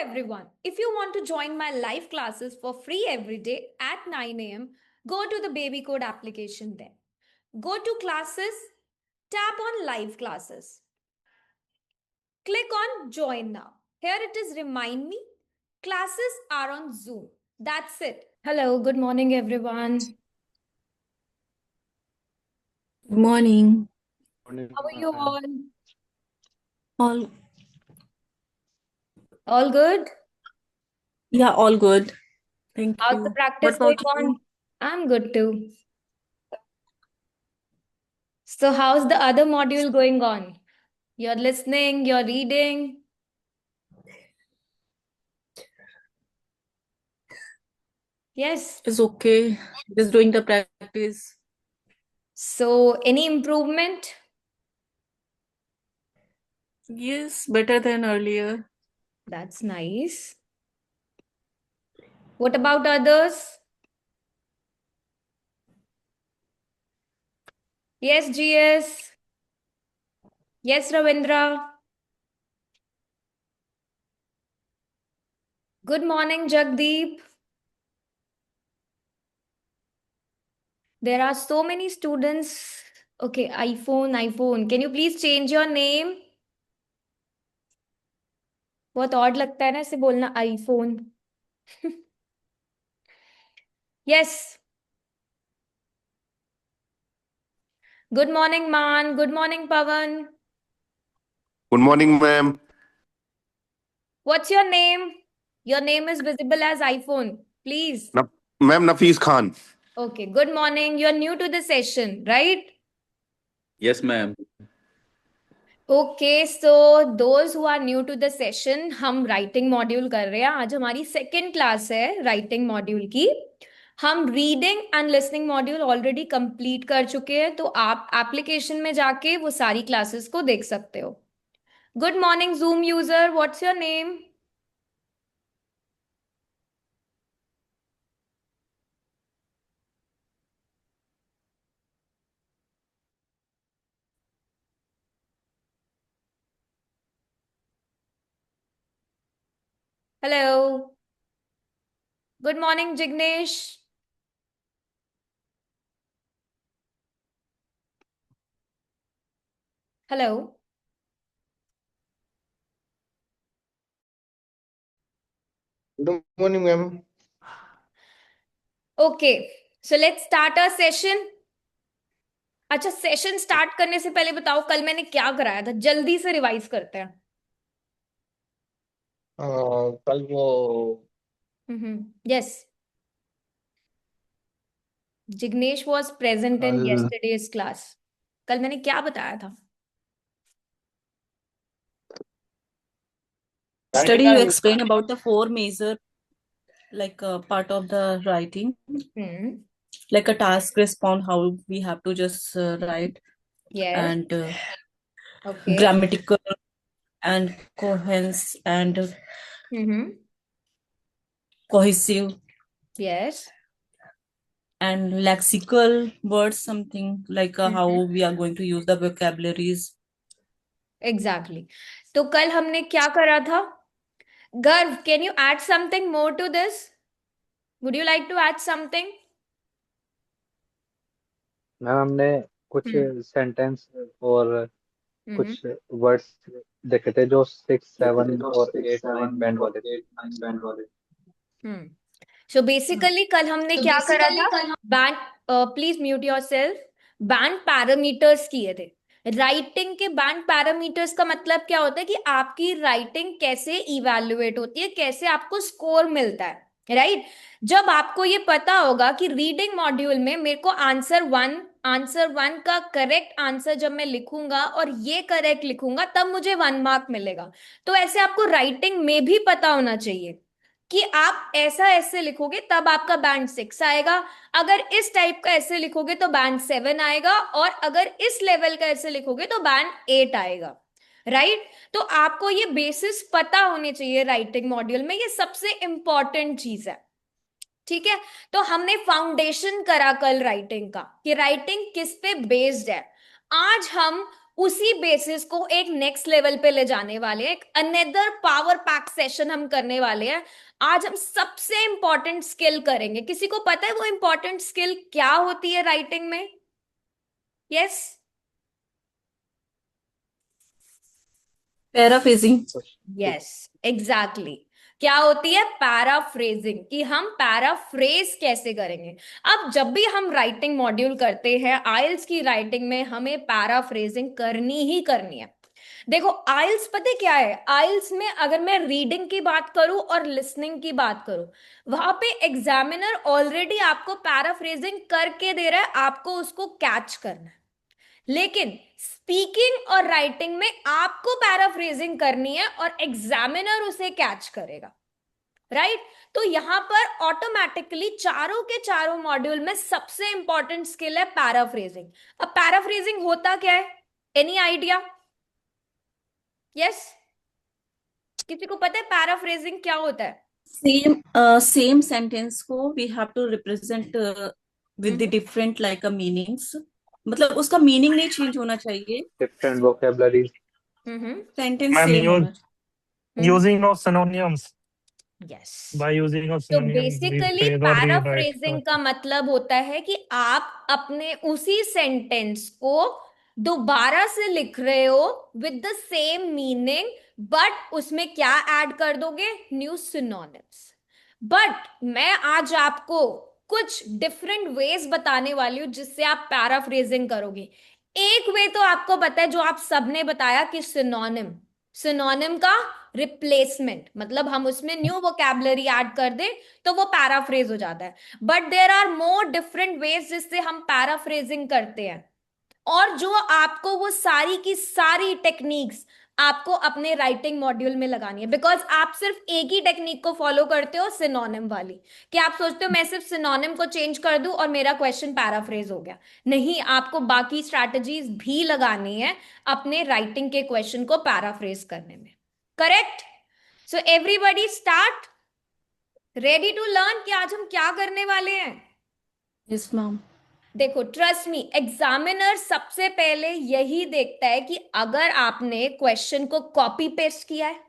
everyone. If you want to join my live classes for free every day at 9 a.m., go to the Baby Code application there. Go to classes, tap on live classes. Click on join now. Here it is remind me. Classes are on Zoom. That's it. Hello, good morning everyone. Good morning. How are you all? All All good? yeah, all good. Thank How's the you. practice What going about on? you? I'm good too. So how's the other module going on? You're listening, you're reading. Yes. It's okay. Just doing the practice. So any improvement? Yes, better than earlier. That's nice. What about others? Yes, GS. Yes, Ravindra. Good morning, Jagdeep. There are so many students. Okay, iPhone. Can you please change your name? बहुत odd लगता है ना इसे बोलना iPhone. Yes. Good morning, Man. Good morning, Pavan. Good morning, ma'am. What's your name? Your name is visible as iPhone. Please. Ma'am Nafeez Khan. Okay, good morning. You're new to the session, right? Yes, ma'am. Okay, so those who are new to the session, हम writing module कर रहे हैं. आज हमारी second class है writing module की. हम reading and listening module already complete कर चुके हैं, तो आप एप्लीकेशन में जाके वो सारी क्लासेस को देख सकते हो. Good morning zoom user, what's your name? Hello. Good morning, Jignesh. Hello. Good morning, ma'am. Okay, so let's start our session. अच्छा, सेशन स्टार्ट करने से पहले बताओ कल मैंने क्या कराया था, जल्दी से रिवाइज करते हैं. कल वो yes, Jignesh was present in कल यस्टरडेज क्लास. कल मैंने क्या बताया था? Study, you explain about the four major part of the writing, like a task response, how we have to just write, Yes. and Okay. grammatical and coherence and cohesive Yes. and lexical words, something like how we are going to use the vocabularies. Exactly. तो कल हमने क्या करा था? गर्व, can you add something more to this? Would you like to add something? Ma'am हमने कुछ sentence और कुछ वर्ड्स देखे थे जो 6, 7 और 8, 9 बैंड वाले थे. So basically कल हमने क्या करा था? Band, please mute yourself. Band parameters किए थे. राइटिंग के बैंड पैरामीटर्स का मतलब क्या होता है कि आपकी राइटिंग कैसे इवैल्यूएट होती है, कैसे आपको स्कोर मिलता है, राइट? जब आपको ये पता होगा कि रीडिंग मॉड्यूल में मेरे को आंसर वन का करेक्ट आंसर जब मैं लिखूंगा और ये करेक्ट लिखूंगा तब मुझे 1 मार्क मिलेगा. तो ऐसे आपको राइटिंग में भी पता होना चाहिए कि आप ऐसा ऐसे लिखोगे तब आपका बैंड 6 आएगा, अगर इस टाइप का ऐसे लिखोगे तो बैंड 7 आएगा, और अगर इस लेवल का ऐसे लिखोगे तो बैंड 8 आएगा, राइट? तो आपको ये बेसिस पता होने चाहिए राइटिंग मॉड्यूल में, ये सबसे इंपॉर्टेंट चीज है. ठीक है, तो हमने फाउंडेशन करा कल राइटिंग का कि राइटिंग किस पे बेस्ड है. आज हम उसी बेसिस को एक नेक्स्ट लेवल पे ले जाने वाले हैं। एक अनदर पावर पैक सेशन हम करने वाले हैं। आज हम सबसे इंपॉर्टेंट स्किल करेंगे। किसी को पता है वो इंपॉर्टेंट स्किल क्या होती है राइटिंग में? यस? पैराफ्रेजिंग। Yes, exactly. क्या होती है? पैराफ्रेजिंग। कि हम पैराफ्रेज कैसे करेंगे। अब जब भी हम राइटिंग मॉड्यूल करते हैं, आइल्स की राइटिंग में हमें पैराफ्रेजिंग करनी ही करनी है। देखो आइल्स पता है क्या है? आइल्स में अगर मैं रीडिंग की बात करूं और लिसनिंग की बात करूं, वहां पे एग्जामिनर ऑलरेडी आपको पैराफ्रेजिंग करके दे रहा है, आपको उसको कैच करना है। लेकिन स्पीकिंग और राइटिंग में आपको पैराफ्रेजिंग करनी है और एग्जामिनर उसे कैच करेगा, राइट? तो यहां पर ऑटोमेटिकली चारों के चारों मॉड्यूल में सबसे इंपॉर्टेंट स्किल है पैराफ्रेजिंग। अब पैराफ्रेजिंग होता क्या है? Any idea? यस? किसी को पता है पैराफ्रेजिंग क्या होता है? सेम सेंटेंस को we have to represent with the different like a meanings, मतलब उसका मीनिंग नहीं चेंज होना चाहिए, different vocabularies. Sentence Ma'am, same होना चाहिए। using of synonyms. Yes. By using of तो synonyms, basically rephrase or rewrite. Paraphrasing का मतलब होता है कि आप अपने उसी सेंटेंस को दोबारा से लिख रहे हो with the same meaning, but उसमें क्या ऐड कर दोगे? New synonyms. बट मैं आज आपको कुछ डिफरेंट वेज बताने वाली हूं जिससे आप पैराफ्रेजिंग करोगे। एक वे तो आपको पता है जो आप सबने बताया कि सिनोनिम। सिनोनिम का रिप्लेसमेंट मतलब हम उसमें न्यू वोकैबुलरी ऐड कर दें तो वो पैराफ्रेज हो जाता है। But there are more different ways जिससे हम पैराफ्रेजिंग करते हैं, और जो आपको वो सारी की सारी टेक्निक्स आपको अपने राइटिंग मॉड्यूल में लगानी है। बिकॉज आप सिर्फ एक ही टेक्निक को फॉलो करते हो, सिनोनिम वाली, कि आप सोचते हो मैं सिर्फ सिनोनिम को चेंज कर दूं और मेरा क्वेश्चन पैराफ्रेज हो गया। नहीं, आपको बाकी स्ट्रैटेजीज भी लगानी है अपने राइटिंग के क्वेश्चन को पैराफ्रेज करने में। Correct? So everybody start, ready to learn कि आज हम क्या करने वाले हैं। Yes ma'am. देखो ट्रस्ट मी, एग्जामिनर सबसे पहले यही देखता है कि अगर आपने क्वेश्चन को कॉपी पेस्ट किया है।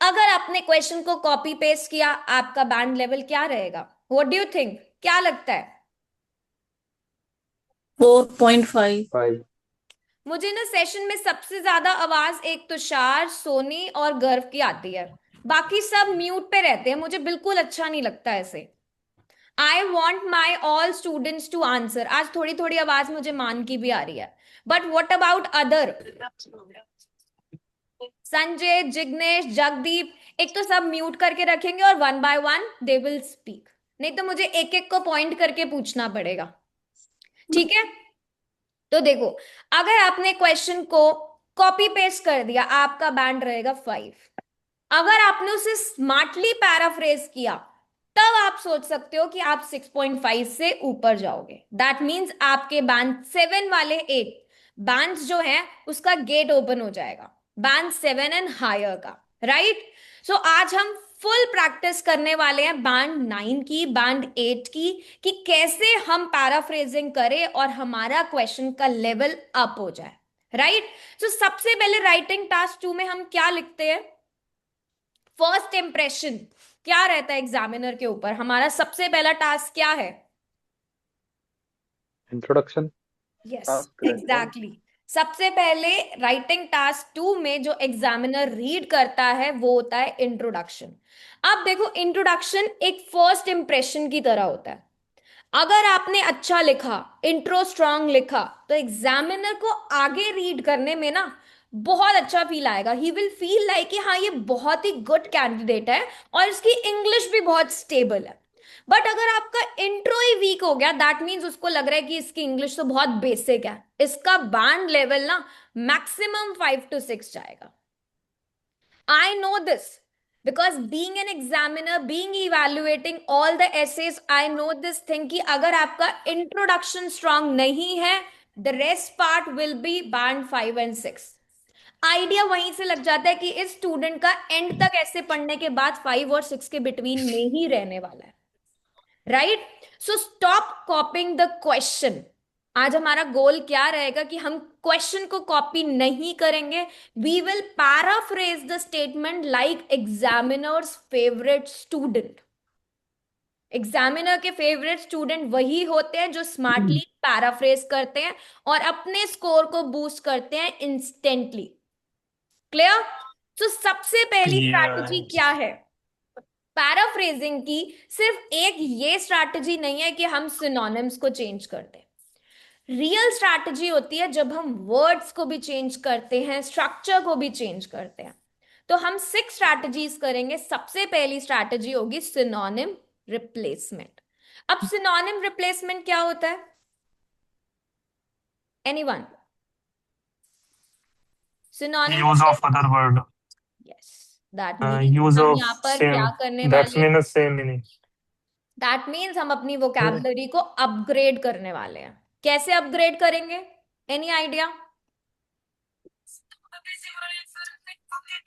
अगर आपने क्वेश्चन को कॉपी पेस्ट किया, आपका बैंड लेवल क्या रहेगा? What do you think? क्या लगता है? 4.5। 5. मुझे ना सेशन में सबसे ज्यादा आवाज एक तुषार, सोनी और गर्व की आती है। बाकी सब म्यूट पे रहते हैं, मुझे बिल्कुल अच्छा नहीं लगता ऐसे। I want my all students to answer. आज थोड़ी थोड़ी आवाज मुझे मान की भी आ रही है, but what about other? Sanjay, Jignesh, Jagdeep, एक तो सब म्यूट करके रखेंगे और one by one they will speak, नहीं तो मुझे एक एक को पॉइंट करके पूछना पड़ेगा। ठीक है? तो देखो, अगर आपने क्वेश्चन को कॉपी पेस्ट कर दिया, आपका बैंड रहेगा 5। अगर आपने उसे स्मार्टली पैराफ्रेज किया, तब आप सोच सकते हो कि आप 6.5 से ऊपर जाओगे। दैट मीन्स आपके बैंड 7 वाले 8 बैंड्स जो हैं उसका गेट ओपन हो जाएगा, बैंड 7 एंड हायर का, राइट? सो आज हम फुल प्रैक्टिस करने वाले हैं बैंड 9 की, बैंड 8 की, कि कैसे हम पैराफ्रेजिंग करें और हमारा क्वेश्चन का लेवल अप हो जाए, राइट? सो सबसे पहले राइटिंग टास्क 2 में हम क्या लिखते हैं? फर्स्ट इंप्रेशन क्या रहता है एग्जामिनर के ऊपर? हमारा सबसे पहला टास्क क्या है? Introduction. Yes, Task exactly. सबसे पहले राइटिंग टास्क 2 में जो एग्जामिनर रीड करता है वो होता है इंट्रोडक्शन। अब देखो, इंट्रोडक्शन एक फर्स्ट इंप्रेशन की तरह होता है। अगर आपने अच्छा लिखा, इंट्रो स्ट्रांग लिखा, तो एग्जामिनर को आगे रीड करने में ना बहुत अच्छा फील आएगा। ही विल फील लाइक कि हाँ ये बहुत ही गुड कैंडिडेट है और इसकी इंग्लिश भी बहुत स्टेबल है। बट अगर आपका इंट्रो ही वीक हो गया, दैट मीन्स उसको लग रहा है कि इसकी इंग्लिश तो बहुत बेसिक है, इसका बैंड लेवल ना मैक्सिमम 5 to 6 जाएगा। I know this because being an examiner, being evaluating all the essays, I know this thing कि अगर आपका introduction strong नहीं है, the rest part will be band 5 and 6। Idea वहीं से लग जाता है कि इस स्टूडेंट का एंड तक ऐसे पढ़ने के बाद 5 और 6 के बिटवीन में ही रहने वाला है, right? So stop कॉपिंग the question. आज हमारा गोल क्या रहेगा कि हम क्वेश्चन को कॉपी नहीं करेंगे. We will paraphrase the statement like examiner's favourite student. Examiner के फेवरेट स्टूडेंट वही होते हैं जो स्मार्टली पैराफ्रेज करते हैं और अपने स्कोर को बूस्ट करते हैं इंस्टेंटली. क्लियर? तो सबसे पहली स्ट्रैटेजी Yes. क्या है पैराफ्रेजिंग की? सिर्फ एक ये स्ट्रैटेजी नहीं है कि हम सिनोनिम्स को चेंज कर दें. रियल स्ट्रैटेजी होती है जब हम वर्ड्स को भी चेंज करते हैं, स्ट्रक्चर को भी चेंज करते हैं. तो हम 6 स्ट्रैटेजीज करेंगे. सबसे पहली स्ट्रैटेजी होगी सिनोनिम रिप्लेसमेंट. अब सिनोनिम रिप्लेसमेंट क्या होता है? Anyone? Synonym Use of other word. Yes, that means Use हम of यहाँ पर same. क्या करने That's वाले हैं? mean the same meaning. That means हम अपनी वोकैबुलरी को अपग्रेड करने वाले हैं. कैसे अपग्रेड करेंगे? Any idea?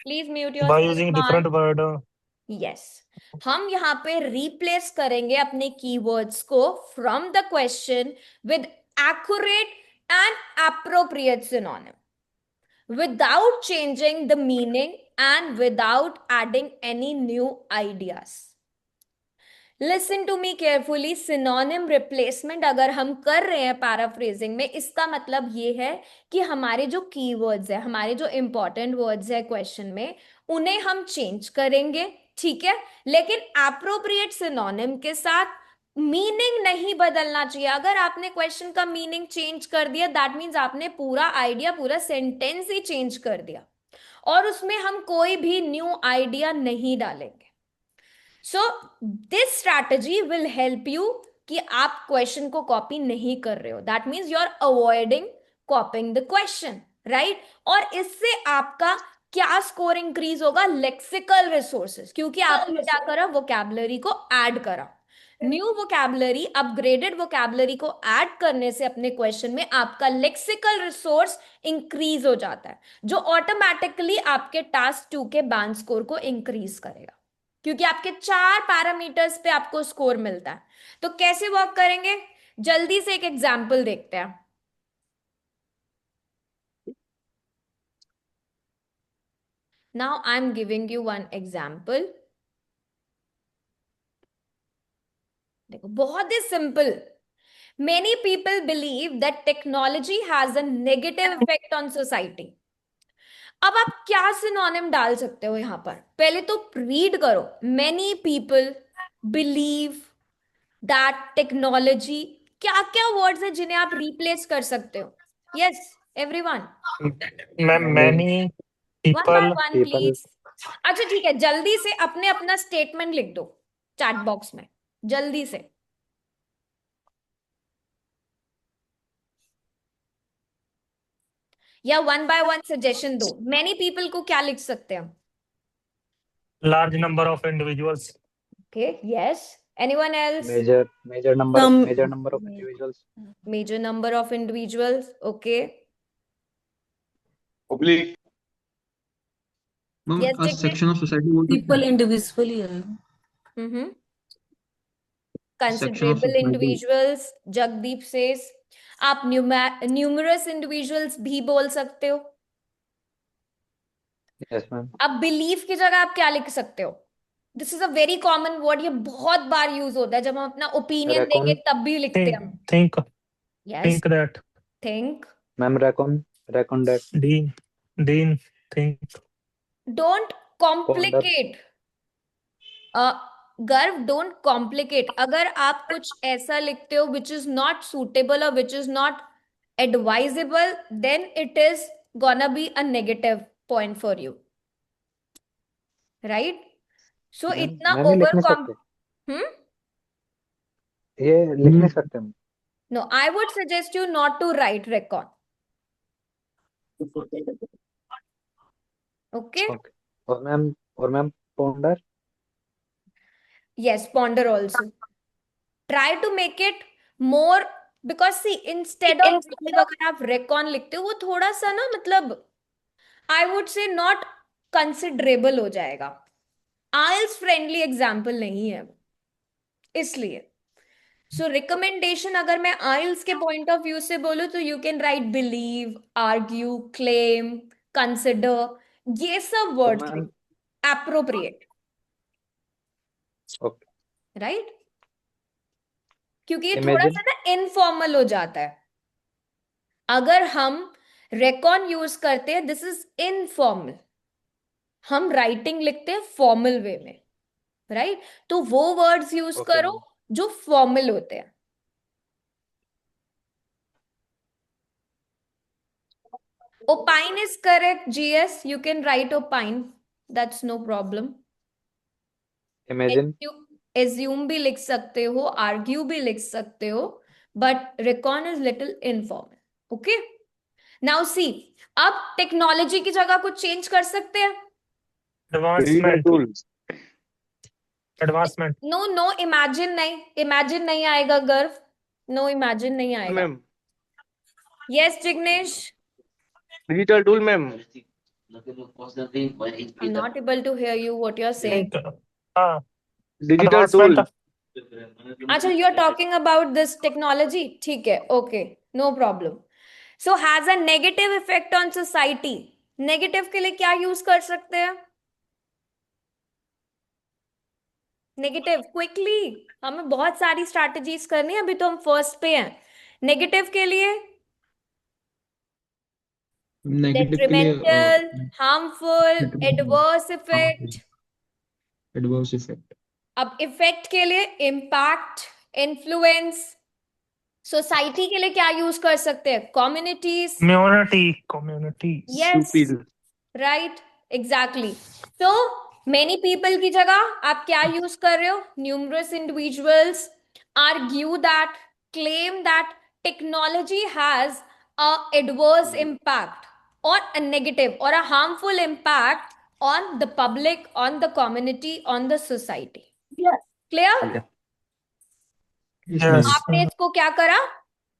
Please mute By yourself. using different word. Yes, हम यहाँ पे रिप्लेस करेंगे अपने कीवर्ड्स को from the question with accurate and appropriate synonym without changing the meaning and without adding any new ideas. Listen to me carefully. Synonym replacement अगर हम कर रहे हैं पैराफ्रेजिंग में, इसका मतलब ये है कि हमारे जो कीवर्ड्स है, हमारे जो इंपॉर्टेंट वर्ड्स है क्वेश्चन में, उन्हें हम चेंज करेंगे. ठीक है, लेकिन एप्रोप्रिएट सिनोनिम के साथ मीनिंग नहीं बदलना चाहिए. अगर आपने क्वेश्चन का मीनिंग चेंज कर दिया, दैट मीन्स आपने पूरा आइडिया, पूरा सेंटेंस ही चेंज कर दिया और उसमें हम कोई भी न्यू आइडिया नहीं डालेंगे. So this strategy will help you कि आप क्वेश्चन को कॉपी नहीं कर रहे हो. That means you are avoiding copying the question, right? और इससे आपका क्या स्कोर इंक्रीज होगा? लेक्सिकल रिसोर्सेज, क्योंकि आपने क्या करा? वोकैबुलरी को ऐड करा. न्यू वोकैबुलरी, अपग्रेडेड वोकैबुलरी को ऐड करने से अपने क्वेश्चन में आपका लेक्सिकल रिसोर्स इंक्रीज हो जाता है, जो ऑटोमेटिकली आपके टास्क 2 के बैंड स्कोर को इंक्रीज करेगा, क्योंकि आपके 4 पैरामीटर्स पे आपको स्कोर मिलता है. तो कैसे वर्क करेंगे? जल्दी से एक एग्जांपल देखते हैं. Now I am giving you one example. देखो, बहुत ही simple. Many people believe that technology has a negative effect on society. अब आप क्या सिनोनिम डाल सकते हो यहां पर? पहले तो रीड करो. Many people believe that technology. क्या क्या वर्ड्स है जिन्हें आप रिप्लेस कर सकते हो? Yes everyone, Many one by people. One people please. अच्छा ठीक है, जल्दी से अपने अपना स्टेटमेंट लिख दो चैट बॉक्स में, जल्दी से. या वन बाय वन सजेशन दो. मेनी पीपल को क्या लिख सकते हैं हम? Large number of individuals. Okay, yes. Anyone else? major number Some major number of individuals. Major number of individuals. Okay, Oblique. Ma'am, yes a Jignesh. section of society बोल सकते people हैं? individually है. हम्म. Section of considerable society. Individuals, Jagdeep says. आप numerous individuals भी बोल सकते हो. Yes, ma'am. अब बिलीव की जगह आप क्या लिख सकते हो? This is a very common word. ये बहुत बार यूज होता है. जब हम अपना ओपिनियन Recon. देंगे तब भी लिखते हैं हम. Think yes, think that. Think. Ma'am, reckon that. Dean think. Don't complicate. गर्व, डोंट कॉम्प्लिकेट. अगर आप कुछ ऐसा लिखते हो विच इज नॉट सुटेबल और which is not advisable, then it is gonna be a negative point for you, right? So ma'am इतना ma'am ये लिख ओवर नहीं कॉम. सकते, ये लिख नहीं सकते हम. No, I would suggest you not to write record. Okay, Okay. और ma'am ponder. yes, ponder also. Try to make it more, because see, instead of believe, अगर आप recon लिखते हो, वो थोड़ा सा ना, मतलब I would say not considerable हो जाएगा. IELTS friendly एग्जाम्पल नहीं है वो, इसलिए. सो रिकमेंडेशन अगर मैं आइल्स के पॉइंट ऑफ व्यू से बोलूं तो you can write believe, argue, claim, consider, ये सब तो words ma'am appropriate, okay right? क्योंकि ये थोड़ा इमेजिन सा ना इनफॉर्मल हो जाता है। अगर हम रेकॉन यूज करते हैं, दिस इज इनफॉर्मल। हम राइटिंग लिखते हैं फॉर्मल वे में, राइट? तो वो वर्ड्स यूज ओके करो मैम जो फॉर्मल होते हैं। Opine is correct, GS. You can write opine. That's no problem. Imagine Assume भी लिख सकते हो, argue भी लिख सकते हो, but recon is little informal. Okay? Now see, अब टेक्नोलॉजी की जगह कुछ चेंज कर सकते हैं? Advancement, tools. Advancement. No no, imagine नहीं, इमेजिन नहीं आएगा गर्व, नो इमेजिन नहीं आएगा। Ma'am yes Jignesh, digital tool ma'am I'm not able to hear you what you're saying. हाँ, डिजिटल एडवांसमेंट। टूल अच्छा, you're talking about this technology, ठीक है, okay, no problem. So has a negative effect on society. Negative के लिए क्या use कर सकते हैं? नेगेटिव क्विकली, हमें बहुत सारी स्ट्रैटेजीज करनी है, अभी तो हम फर्स्ट पे हैं। नेगेटिव के लिए नेगेटिव के लिए डेट्रिमेंटल, harmful, adverse effect. Adverse effect. अब इफेक्ट के लिए इम्पैक्ट, इन्फ्लुएंस। सोसाइटी के लिए क्या यूज कर सकते हैं? Communities. Community. Yes, right, exactly. तो मेनी पीपल की जगह आप क्या यूज कर रहे हो? Numerous individuals, argue that, claim that technology has a adverse impact or a negative or a harmful impact on the public, on the community, on the society. Clear? Yes. आपने इसको क्या करा?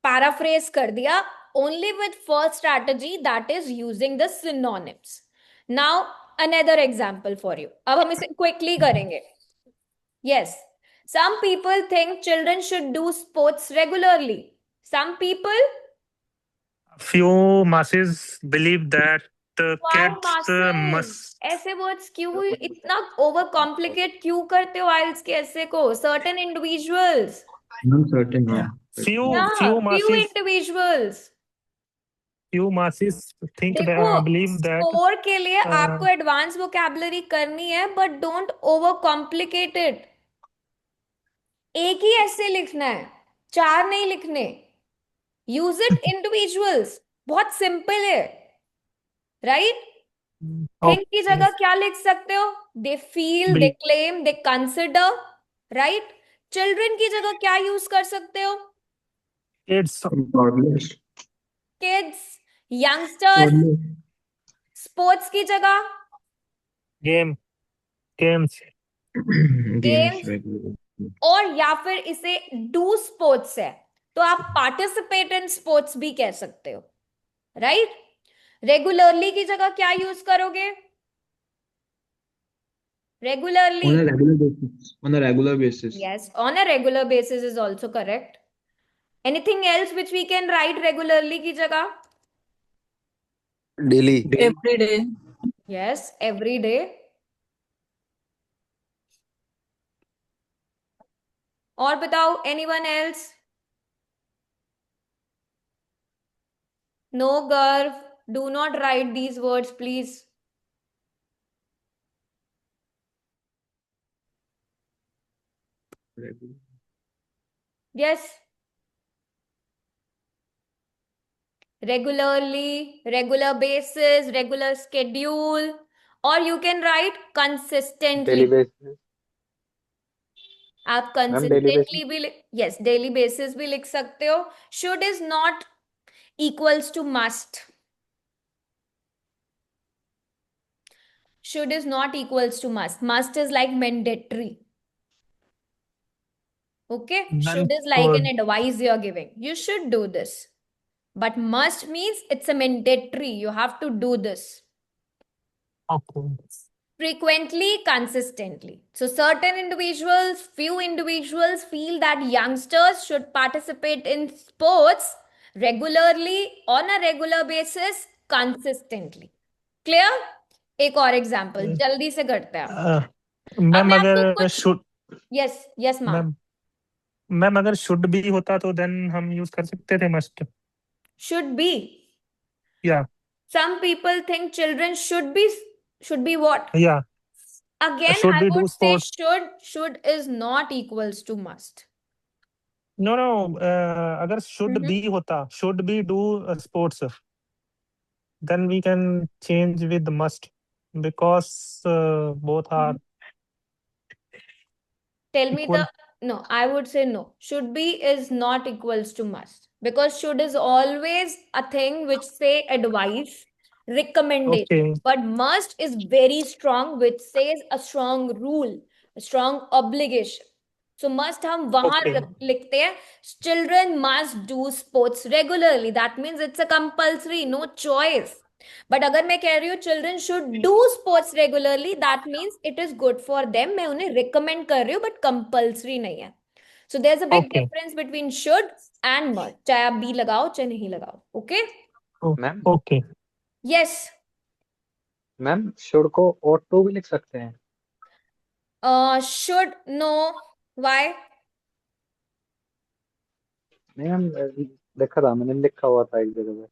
पैराफ्रेज कर दिया, only with first strategy, that is using the synonyms. Now another example for you. अब हम इसे quickly करेंगे. Yes, some people think children should do sports regularly. Some people, Few masses believe that why kids masses? must. ऐसे words क्यों इतना over complicate क्यों करते हो आइल्स के ऐसे को? सर्टेन इंडिविजुअल्स, अनसर्टेन या Few few masses. individuals. Few masses think देखो, that believe that. स्कोर के लिए आपको एडवांस वोकैबुलरी करनी है, but don't over complicate it. एक ही ऐसे लिखना है, चार नहीं लिखने। यूज इट इंडिविजुअल्स, बहुत सिंपल है, राइट? थिंक की जगह क्या लिख सकते हो? They feel, they claim, they consider, right? Children की जगह क्या यूज कर सकते हो? Kids. Toddlers kids, youngsters. Sports की जगह games. गेम्स, और या फिर इसे डू स्पोर्ट्स है तो आप पार्टिसिपेट इन स्पोर्ट्स भी कह सकते हो, राइट? रेगुलरली की जगह क्या यूज करोगे? Regularly, on a regular basis yes, on a regular basis is also correct. Anything else which we can write regularly की जगह? Daily. Every day. Yes, every day. और बताओ, anyone else? No, Garv, do not write these words, please. Yes. Regularly, regular basis, regular schedule, or you can write daily consistently. Basis आप ma'am daily basis consistently भी yes, daily basis भी लिख सकते हो. Should is not equals to must. Should is not equals to must. Must is like mandatory. Okay? Should is like an advice you're giving. You should do this. But must means it's a mandatory. You have to do this. Okay. frequently, consistently. So certain individuals, few individuals feel that youngsters should participate in sports regularly, on a regular basis, consistently. Clear? एक और example जल्दी से करते हैं. अब ma'am मैं आपको अगर कुछ. Should yes yes mark. Ma'am ma'am अगर शुड भी होता तो देन हम यूज कर सकते थे मस्ट. Should be. या Some people think children should be what? या Again, should I be would do say sports. should is not equals to must. No no अगर शुड Mhm. बी होता, should be do sports, then we can change with must because both are Tell me equal. no, I would say no. Should be is not equals to must because should is always a thing which say advice, recommendation. Okay. But must is very strong, which says a strong rule, a strong obligation. So must हम वहां Okay. लिखते हैं children must do sports regularly. That means it's a compulsory, no choice. But अगर मैं कह रही हूँ children should do sports regularly, that means it is good for them. मैं उन्हें रिकमेंड कर रही हूँ बट कंपल्सरी नहीं है. So there is a big Okay. Difference between should and must. चाहे आप बी लगाओ चाहे नहीं लगाओ. Okay. Ma'am Okay. Yes. Ma'am should को ought to भी लिख सकते हैं. Should no. व्हाई? नहीं मैम, देखा था मैंने, लिखा हुआ था एक जगह पे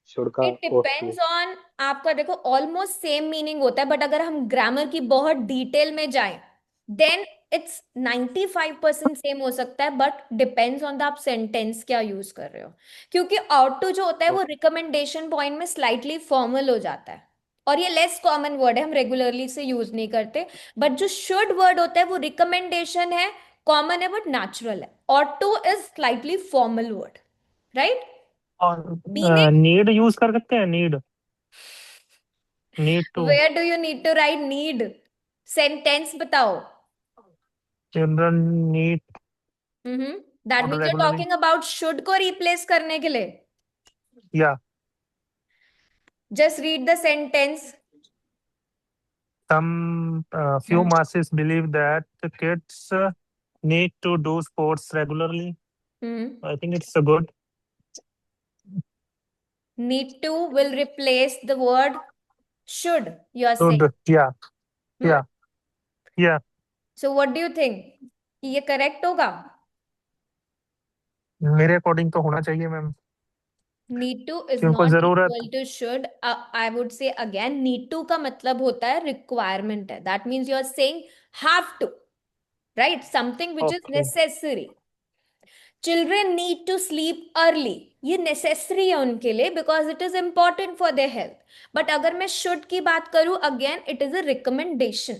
शुड का it ought to. Depends on आपका. देखो ऑलमोस्ट सेम मीनिंग होता है बट अगर हम ग्रामर की बहुत डिटेल में जाएं देन इट्स 95% सेम हो सकता है बट डिपेंड्स ऑन द आप सेंटेंस क्या यूज कर रहे हो. क्योंकि आउट टू जो होता है वो रिकमेंडेशन पॉइंट में स्लाइटली फॉर्मल हो जाता है और ये लेस कॉमन वर्ड है, हम रेगुलरली से यूज नहीं करते. बट जो शुड वर्ड होता है वो रिकमेंडेशन है, कॉमन है बट नेचुरल है. Ought is slightly formal word, right? और मीनिंग नीड यूज कर सकते हैं. Need to. Where do you need to write need? Sentence बताओ. Children need that means you regularly. Talking about should को replace करने के लिए. या just read the sentence. some few masses believe that the kids need to do sports regularly. I think it's a good. Need to will replace the word should, you are saying. Good. Yeah. Yeah. Yeah. So what do you think? कि ये correct होगा? मेरे according तो होना चाहिए ma'am. Need to is क्योंकि not जरूरत. equal to should. I would say again, need to का मतलब होता है requirement है. That means you are saying have to, right? Something which is Okay. necessary. Children need to sleep early. ये necessary है उनके लिए because it is important for their health. But अगर मैं should की बात करूँ again, it is a recommendation,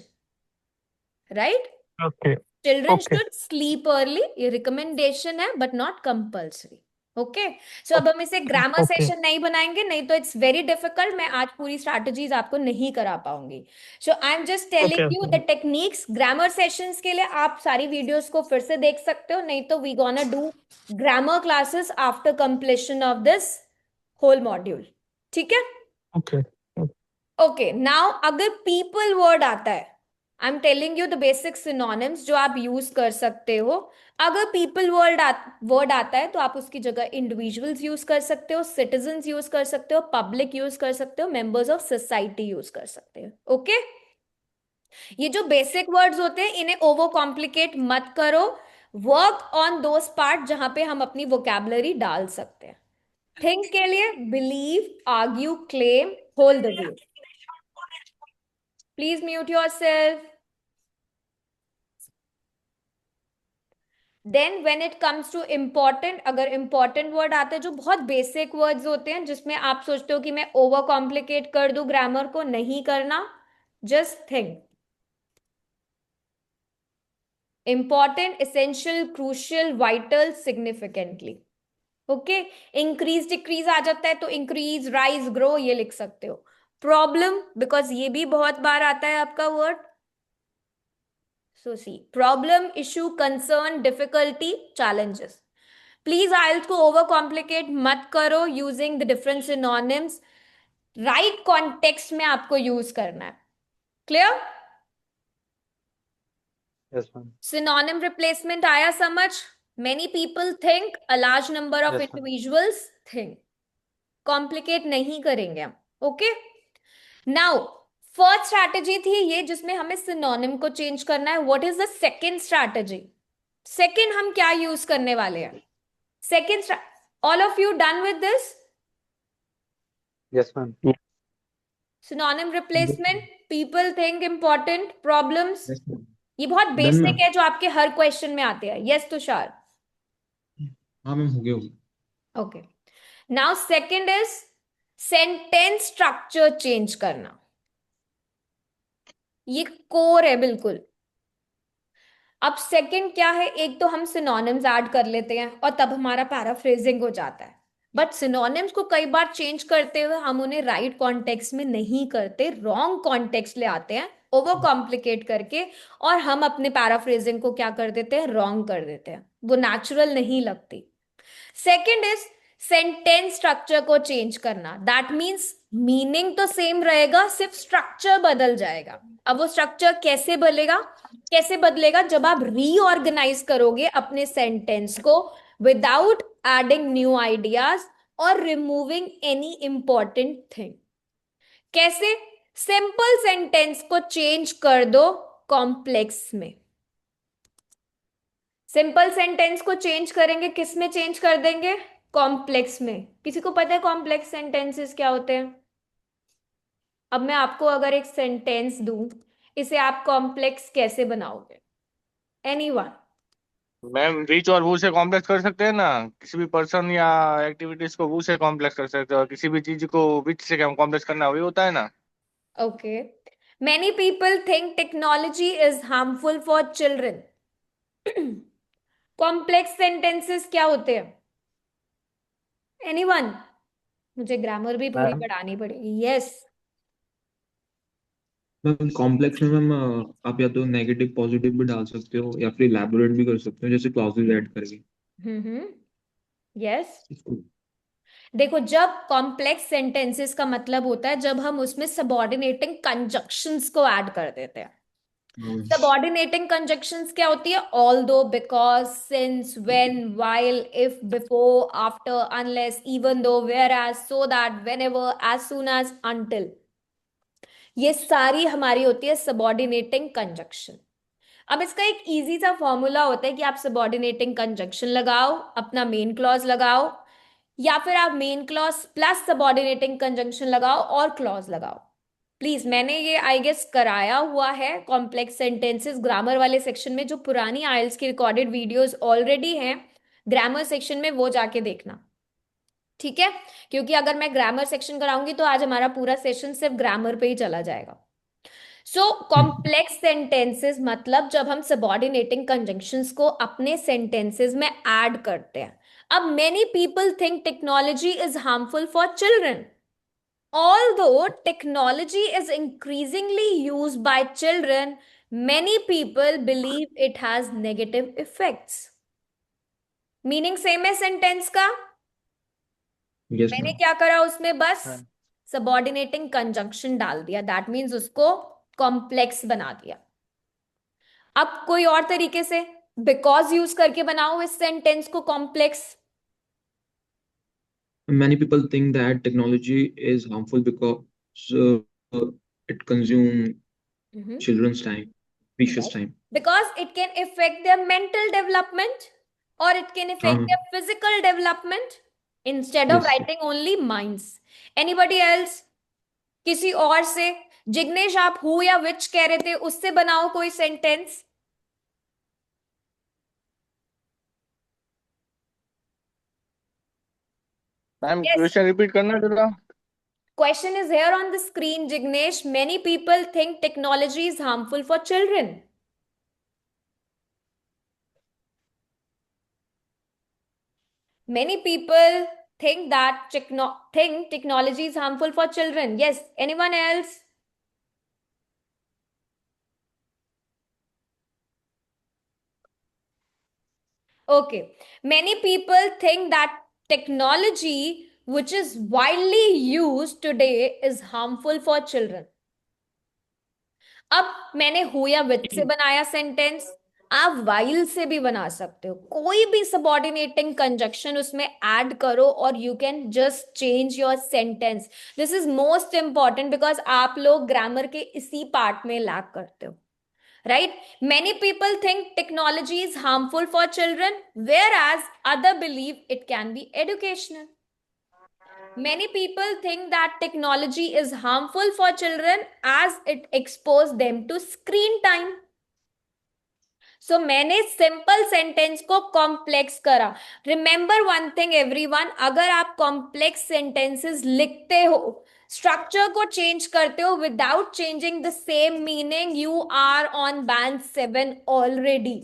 right? Okay. Children Okay. should sleep early. ये recommendation है but not compulsory. ओके. सो अब हम इसे ग्रामर Okay. सेशन नहीं बनाएंगे, नहीं तो इट्स वेरी डिफिकल्ट. मैं आज पूरी स्ट्रैटेजीज आपको नहीं करा पाऊंगी. So I am just telling you the techniques. Grammar sessions के लिए आप सारी वीडियोस को फिर से देख सकते हो, नहीं तो we gonna do grammar classes after completion of this whole module. ठीक है? Okay. ओके. नाउ अगर पीपल वर्ड आता है, I am telling you the basic synonyms जो आप यूज कर सकते हो. अगर पीपल वर्ड आता है तो आप उसकी जगह इंडिविजुअल्स यूज कर सकते हो, सिटीजन्स यूज कर सकते हो, पब्लिक यूज कर सकते हो, मेंबर्स ऑफ सोसाइटी यूज कर सकते हो. ओके. ये जो बेसिक वर्ड्स होते हैं इन्हें ओवर कॉम्प्लिकेट मत करो. वर्क ऑन दोस पार्ट जहां पे हम अपनी वोकैबुलरी डाल सकते हैं. थिंक के लिए believe, argue, claim, hold the view. Please mute yourself. Then when it comes to important, अगर इम्पॉर्टेंट वर्ड आते हैं जो बहुत बेसिक वर्ड्स होते हैं जिसमें आप सोचते हो कि मैं ओवर कॉम्प्लिकेट कर दूं ग्रामर को, नहीं करना. Just think. Important, essential, crucial, vital, significantly. Okay. Increase decrease आ जाता है तो इंक्रीज, राइज, ग्रो ये लिख सकते हो. प्रॉब्लम, बिकॉज ये भी बहुत बार आता है आपका word. So see, problem, issue, concern, difficulty, challenges. Please IELTS को overcomplicate मत करो using the different synonyms. Right context में आपको use करना है. Clear? Yes, ma'am. Synonym replacement आया समझ? Many people think, a large number of Yes, ma'am. individuals think. Complicate नहीं करेंगे हम. Okay? Now, first strategy थी ये जिसमें हमें synonym को change करना है. What is the second strategy? Second हम क्या use करने वाले हैं? All of you done with this? Yes, ma'am. Synonym replacement, people think important, problems. Yes, ma'am. ये बहुत Done, बेसिक ma'am. है जो आपके हर क्वेश्चन में आते हैं. यस तुषार? हाँ मैम, हो गया. Okay. Now second is sentence structure change करना. ये कोर है बिल्कुल. अब सेकंड क्या है? एक तो हम सिनोनिम्स ऐड कर लेते हैं और तब हमारा पैराफ्रेजिंग हो जाता है. बट सिनोनिम्स को कई बार चेंज करते हुए हम उन्हें राइट कॉन्टेक्स्ट में नहीं करते, रॉन्ग कॉन्टेक्स्ट ले आते हैं ओवर कॉम्प्लिकेट करके, और हम अपने पैराफ्रेजिंग को क्या कर देते हैं? रॉन्ग कर देते हैं. वो नेचुरल नहीं लगती. सेकेंड इज सेंटेंस स्ट्रक्चर को चेंज करना. दैट मीन्स मीनिंग तो सेम रहेगा, सिर्फ स्ट्रक्चर बदल जाएगा. अब वो स्ट्रक्चर कैसे बदलेगा? जब आप रीऑर्गेनाइज करोगे अपने सेंटेंस को विदाउट एडिंग न्यू आइडियाज और रिमूविंग एनी इंपॉर्टेंट थिंग. कैसे? सिंपल सेंटेंस को चेंज कर दो कॉम्प्लेक्स में. सिंपल सेंटेंस को चेंज करेंगे, किस में चेंज कर देंगे? कॉम्प्लेक्स में. किसी को पता है कॉम्प्लेक्स सेंटेंसेस क्या होते हैं? अब मैं आपको अगर एक सेंटेंस दूं, इसे आप कॉम्प्लेक्स कैसे बनाओगे? एनीवन? मैम विच और वो से कॉम्प्लेक्स कर सकते हैं ना. किसी भी पर्सन या एक्टिविटीज को वो से कॉम्प्लेक्स कर सकते हैं, और किसी भी चीज को विच से कॉम्प्लेक्स करना वही होता है ना. Okay. Many people think technology is harmful for children. Complex sentences क्या होते हैं? एनीवन? मुझे ग्रामर भी पूरी मैम, पढ़ानी पड़ेगी. यस. मैम कॉम्प्लेक्स में मैम आप या तो नेगेटिव पॉजिटिव भी डाल सकते हो या फिर इलैबोरेट भी कर सकते हो, जैसे क्लॉजेस ऐड करके. यस. देखो, जब कॉम्प्लेक्स सेंटेंसेस का मतलब होता है जब हम उसमें सबऑर्डिनेटिंग कंजक्शंस को ऐड कर देते हैं. सबऑर्डिनेटिंग कंजक्शंस क्या होती है? Although, because, since, when, while, if, before, after, unless, even though, whereas, so that, whenever, as soon as, until. ये सारी हमारी होती है सबऑर्डिनेटिंग कंजक्शन. अब इसका एक इजी सा फॉर्मूला होता है कि आप सबऑर्डिनेटिंग कंजक्शन लगाओ, अपना मेन क्लॉज लगाओ, या फिर आप main clause plus subordinating conjunction लगाओ और क्लॉज लगाओ. प्लीज, मैंने ये आई गेस कराया हुआ है कॉम्प्लेक्स सेंटेंसेस ग्रामर वाले सेक्शन में. जो पुरानी आइल्स की रिकॉर्डेड वीडियोस ऑलरेडी हैं ग्रामर सेक्शन में, वो जाके देखना. ठीक है? क्योंकि अगर मैं ग्रामर सेक्शन कराऊंगी तो आज हमारा पूरा सेशन सिर्फ ग्रामर पे ही चला जाएगा. सो कॉम्प्लेक्स सेंटेंसेस मतलब जब हम सबऑर्डिनेटिंग कंजंक्शंस को अपने सेंटेंसेस में ऐड करते हैं. अब many people think technology is harmful for children. Although technology is increasingly used by children, many people believe it has negative effects. Meaning same है सेंटेंस का. यस मैंने मैम. क्या करा उसमें? बस मैम. सबऑर्डिनेटिंग कंजंक्शन डाल दिया. दैट मीन्स उसको कॉम्प्लेक्स बना दिया. अब कोई और तरीके से बिकॉज यूज करके बनाओ इस सेंटेंस को complex. Many people think that technology is harmful because it consumes children's time, precious Yes. time. Because it can affect their mental development or it can affect their physical development instead of Yes. writing only minds. Anybody else? किसी और से? जिग्नेश, आप who या विच कह रहे थे, उससे बनाओ कोई sentence. Ma'am Yes. Question repeat करना जरा. Question is here on the screen, Jignesh. Many people think technology is harmful for children. Many people think that technology is harmful for children. Yes. Anyone else? Okay. Many people think that technology which is widely used today is harmful for children. अब मैंने who या with से बनाया sentence, आप while से भी बना सकते हो, कोई भी सबऑर्डिनेटिंग कंजक्शन उसमें ऐड करो और you can just change your sentence. This is most important because आप लोग ग्रामर के इसी पार्ट में लैक करते हो. Right? Many people think technology is harmful for children, whereas other believe it can be educational. Many people think that technology is harmful for children as it exposes them to screen time. So मैंने simple sentence को complex करा. Remember one thing everyone, अगर आप complex sentences लिखते हो, structure को change करते हो without changing the same meaning, you are on band 7 already.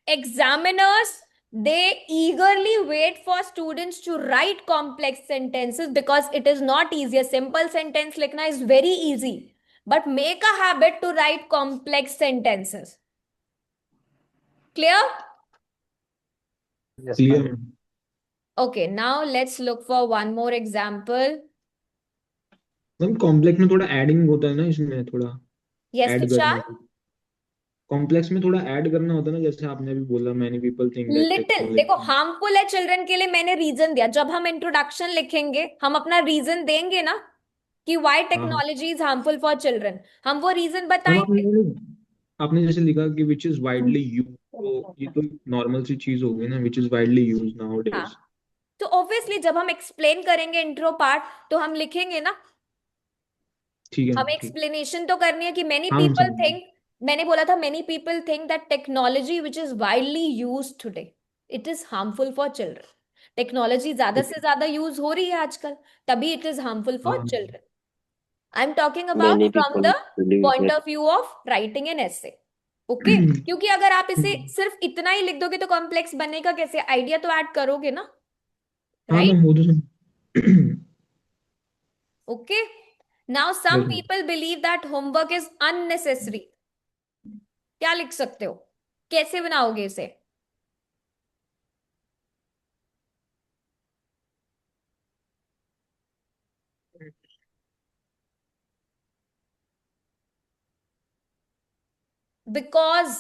Examiners, they eagerly wait for students to write complex sentences because it is not easy. A simple sentence likhna is very easy, but make a habit to write complex sentences. Clear? Yes, Clear, ma'am. ma'am. Okay, now let's look for one more example. Ma'am complex में थोड़ा adding होता है ना, इसमें थोड़ा Yes, add Tushar? करना. Complex में थोड़ा ऐड करना होता है ना, जैसे आपने भी बोला, many people think that little, देखो टेक्नोलॉजी. हार्मफुल है चिल्ड्रन के लिए, मैंने रीजन दिया. जब हम इंट्रोडक्शन लिखेंगे हम अपना रीजन देंगे ना कि व्हाई हाँ हाँ technology is harmful for children, हम वो रीजन मैम, बताएंगे. आपने जैसे लिखा कि विच इज वाइडली यूज, तो ये तो नॉर्मल सी चीज हो गई ना, which is widely use now days. हाँ, तो ऑब्वियसली जब हम एक्सप्लेन करेंगे इंट्रो पार्ट तो हम लिखेंगे ना. ठीक है हमें ठीक. एक्सप्लेनेशन तो करनी है कि मेनी हाँ मैम पीपल समझ गया. थिंक, मैंने बोला था many people think that technology which is widely use today it is harmful for children. Technology ज्यादा से ज्यादा यूज हो रही है आजकल, तभी इट इज हार्मफुल फॉर हाँ children. I am talking about Many from people the believe point that. Of view of writing an essay. Okay, क्योंकि अगर आप इसे सिर्फ इतना ही लिख दोगे तो कॉम्प्लेक्स बनेगा कैसे, आइडिया तो ऐड करोगे ना. हाँ राइट? मैम वो तो Okay. Now some yes, ma'am. people believe that homework is unnecessary. क्या लिख सकते हो, कैसे बनाओगे इसे? बिकॉज,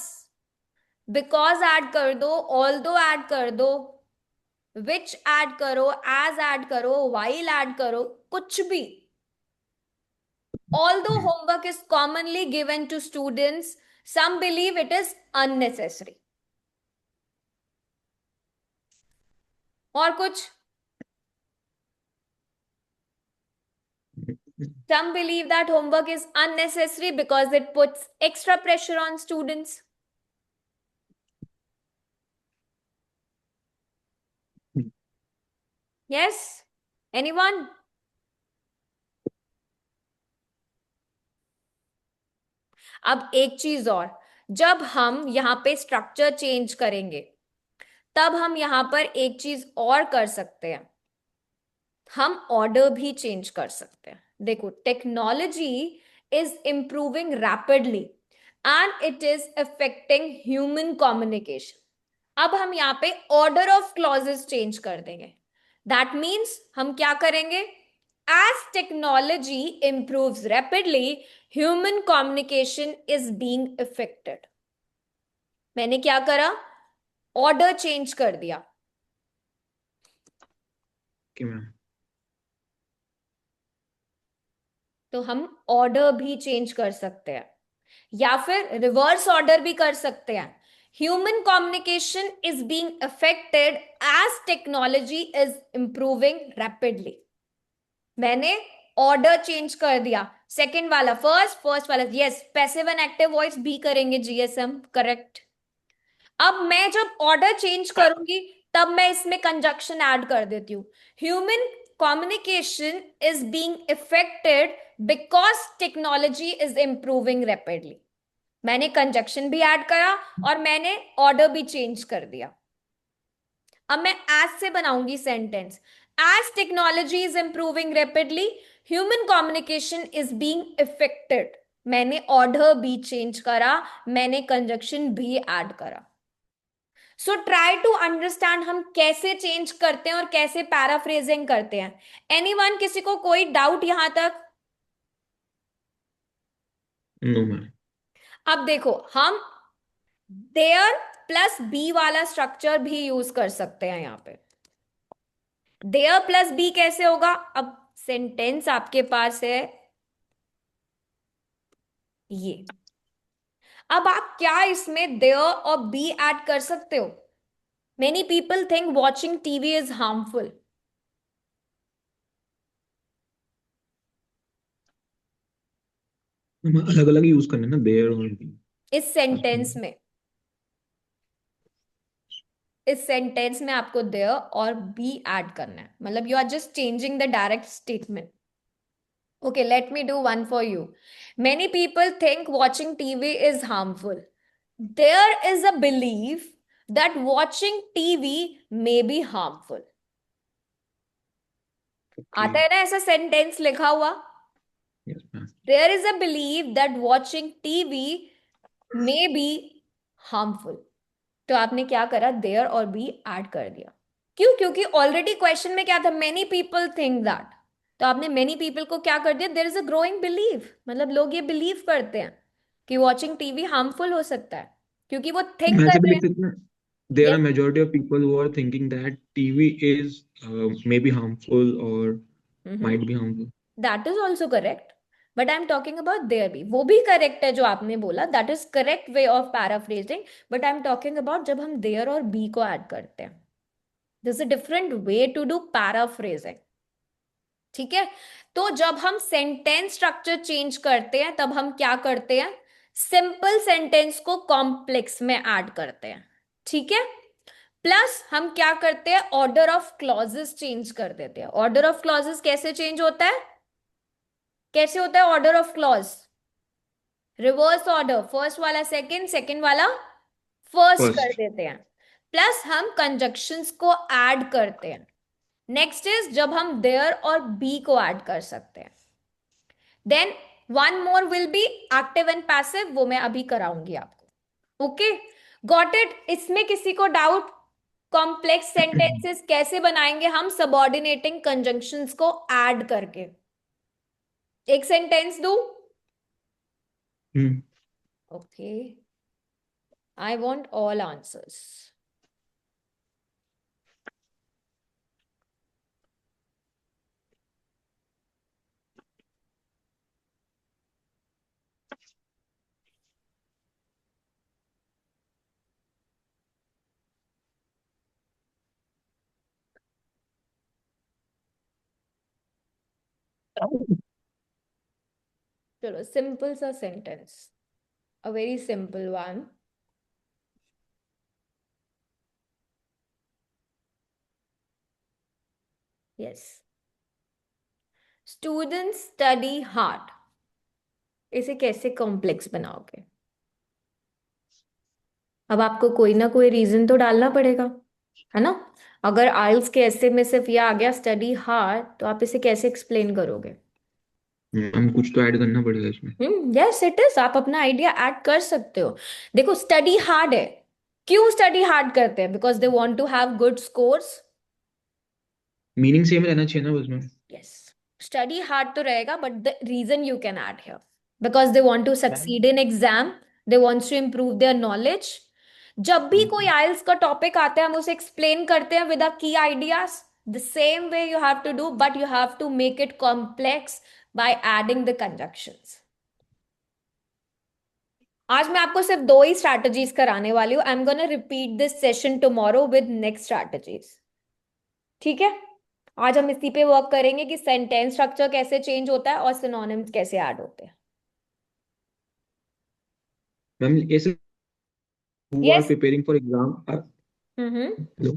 बिकॉज ऐड कर दो, ऑल्दो ऐड कर दो, विच ऐड करो, एज ऐड करो, वाइल ऐड करो, कुछ भी. Although homework is commonly given to students, some believe it is unnecessary. और कुछ? Some believe that homework is unnecessary because it puts extra pressure on students. Yes? Anyone? अब एक चीज और, जब हम यहाँ पे स्ट्रक्चर चेंज करेंगे तब हम यहाँ पर एक चीज और कर सकते हैं, हम ऑर्डर भी चेंज कर सकते हैं. देखो, technology is improving rapidly and it is affecting human communication. अब हम यहाँ पे ऑर्डर ऑफ क्लॉजेस चेंज कर देंगे. दैट मीन्स हम क्या करेंगे, as technology improves rapidly, human communication is being affected. मैंने क्या करा, ऑर्डर चेंज कर दिया. Okay, ma'am. तो हम ऑर्डर भी चेंज कर सकते हैं या फिर रिवर्स ऑर्डर भी कर सकते हैं. Human communication is being affected as technology is improving rapidly. मैंने ऑर्डर चेंज कर दिया. सेकंड वाला फर्स्ट, फर्स्ट वाला yes. Passive and active voice भी करेंगे जीएसएम, करेक्ट. अब मैं जब ऑर्डर चेंज करूंगी तब मैं इसमें कंजक्शन ऐड कर देती हूँ. Human communication is being affected because technology is improving rapidly. मैंने कंजक्शन भी ऐड करा और मैंने ऑर्डर भी चेंज कर दिया. अब मैं एज से बनाऊंगी sentence. As technology is improving rapidly, human communication is being affected. मैंने ऑर्डर भी चेंज करा, मैंने कंजक्शन भी ऐड करा. सो ट्राई टू अंडरस्टैंड हम कैसे चेंज करते हैं और कैसे पैराफ्रेजिंग करते हैं. एनीवन, किसी को कोई डाउट यहां तक? No, ma'am. अब देखो, हम देयर प्लस बी वाला स्ट्रक्चर भी यूज कर सकते हैं यहाँ पे। देयर प्लस बी कैसे होगा? अब सेंटेंस आपके पास है ये, अब आप क्या इसमें देयर और बी ऐड कर सकते हो? Many people think watching TV is harmful. अलग अलग यूज करना है ना, देयर और बी। इस सेंटेंस में, इस सेंटेंस में आपको देयर और बी ऐड करना है, मतलब you are just changing the direct statement. Okay, let me do one for you. Many people think watching TV is harmful. There is a belief that watching TV may be harmful. आता है ना ऐसा sentence लिखा हुआ? Yes, ma'am. There is a belief that watching TV may be harmful. तो आपने क्या करा? देयर और बी ऐड कर दिया। क्यों? क्योंकि ऑलरेडी क्वेश्चन में क्या था? Many people think that. तो आपने मेनी पीपल को क्या कर दिया? There is a growing believe, मतलब लोग ये बिलीव करते हैं कि वॉचिंग टीवी हार्मफुल हो सकता है, क्योंकि वो थिंक मैं कर ऐसे भी रहे लिख हैं। सकता हूँ, there are Yes, majority of people who are thinking that TV is maybe harmful or might be harmful. That is also correct, but I am talking about there be. वो भी करेक्ट है जो आपने बोला, that is correct way of paraphrasing, but I am talking about जब हम there और be को ऐड करते हैं। This a different way to do paraphrasing. ठीक है, तो जब हम सेंटेंस स्ट्रक्चर चेंज करते हैं तब हम क्या करते हैं? सिंपल सेंटेंस को कॉम्प्लेक्स में ऐड करते हैं। ठीक है, प्लस हम क्या करते हैं? ऑर्डर ऑफ क्लॉजेस चेंज कर देते हैं। ऑर्डर ऑफ क्लॉजेस कैसे चेंज होता है? कैसे होता है order of clause? Reverse order, first वाला सेकंड, सेकंड वाला फर्स्ट कर First. देते हैं। प्लस हम कंजक्शंस को ऐड करते हैं। नेक्स्ट इज जब हम देयर और बी को ऐड कर सकते हैं। Then one more will be active and passive, वो मैं अभी कराऊंगी आपको। Okay, got it? इसमें किसी को डाउट? कॉम्प्लेक्स सेंटेंसेस कैसे बनाएंगे हम? सबऑर्डिनेटिंग कंजंक्शंस को ऐड करके। एक सेंटेंस दू? Hmm. Okay, I want all answers. चलो, सिंपल सा sentence, a very simple one. Yes. Students study hard. इसे कैसे कॉम्प्लेक्स बनाओगे? अब आपको कोई ना कोई रीजन तो डालना पड़ेगा, है ना? अगर आइल्स के ऐसे में सिर्फ ये आ गया स्टडी हार्ड, तो आप इसे कैसे एक्सप्लेन करोगे? हम कुछ तो ऐड करना पड़ेगा इसमें। यस इट इज, आप अपना आइडिया ऐड कर सकते हो। देखो, स्टडी हार्ड है, क्यों स्टडी हार्ड करते हैं? Because they want to have good scores. Meaning same रहना चाहिए ना उसमें। Yes, study hard तो रहेगा, but the reason you can add here because they want to succeed in exam, they want to improve their knowledge. जब भी कोई आइल्स का टॉपिक आता है हम उसे एक्सप्लेन करते हैं with a key ideas. The same way you have to do, but you have to make it complex by adding the conjunctions. आज मैं आपको सिर्फ दो ही स्ट्रैटेजीज कराने वाली हूँ। I am gonna repeat this session tomorrow with next strategies. ठीक है, आज हम इसी पे वर्क करेंगे कि सेंटेंस स्ट्रक्चर कैसे चेंज होता है और सिनोनिम्स कैसे ऐड होते हैं। मैम ऐसे who are Yes. preparing for exam hello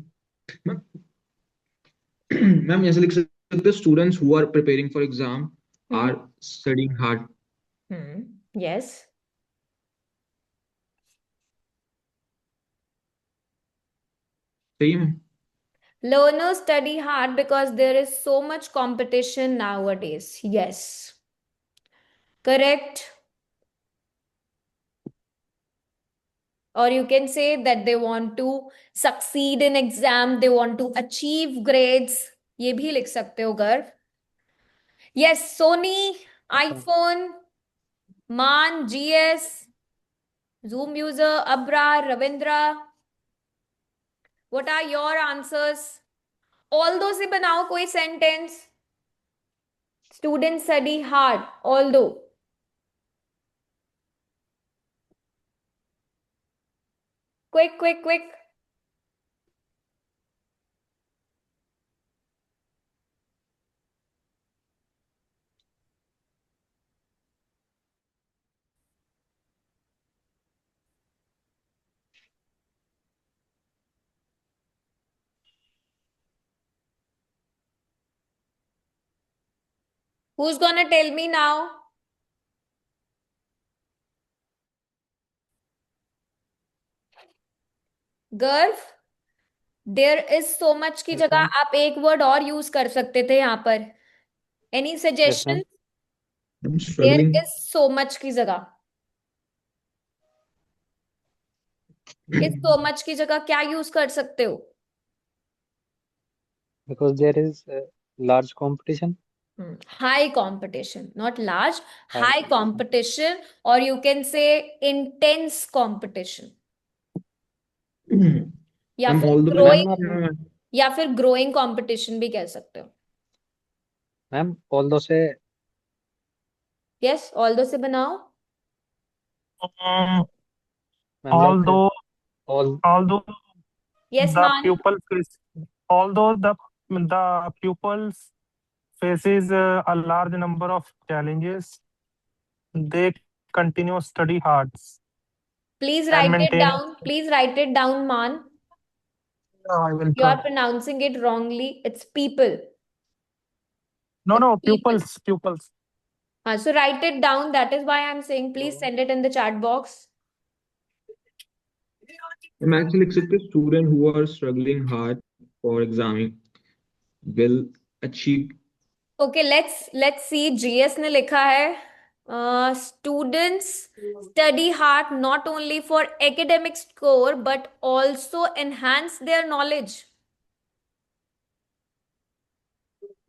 ma'am ma'am ऐसे लिख सकते हैं students who are preparing for exam are studying hard. Yes. सही है ma'am? Learners study hard because there is so much competition nowadays. Yes. Correct. Or you can say that they want to succeed in exam, they want to achieve grades. ये भी लिख सकते हो गर्व। Yes, Sony, iPhone, मान, GS, Zoom user, Abrar, Ravindra. What are your answers? Although से बनाओ कोई sentence. Students study hard, although. Quick, quick, quick. Who's gonna tell me now? गर्व, देयर इज सो मच की Yes, जगह ma'am. आप एक word और यूज कर सकते थे यहाँ पर. Any Yes, suggestion? ma'am. I'm there struggling. Is so much की जगह. इस सो मच की जगह क्या यूज कर सकते हो? Because there is large competition. High competition, not large. High High competition. competition, or you can say intense competition. या Ma'am, फिर all the ग्रोइंग, Ma'am, आप या फिर ग्रोइंग कंपटीशन भी कह सकते हो. मैम although से यस, ऑल दो से बनाओ. Um, ma'am like although all although yes the मान. pupil face, although the pupils faces a large number of challenges, they continue study hard Please and write it maintain. down. Please write it down, Man. I will You try. are pronouncing it wrongly. It's people. No, It's no, people. pupils. So write it down. That is why I'm saying please send it in the chat box. I'm actually accepted students who are struggling hard for exam will achieve. Okay, let's see. GS ने लिखा है students study hard not only for academic score but also enhance their knowledge.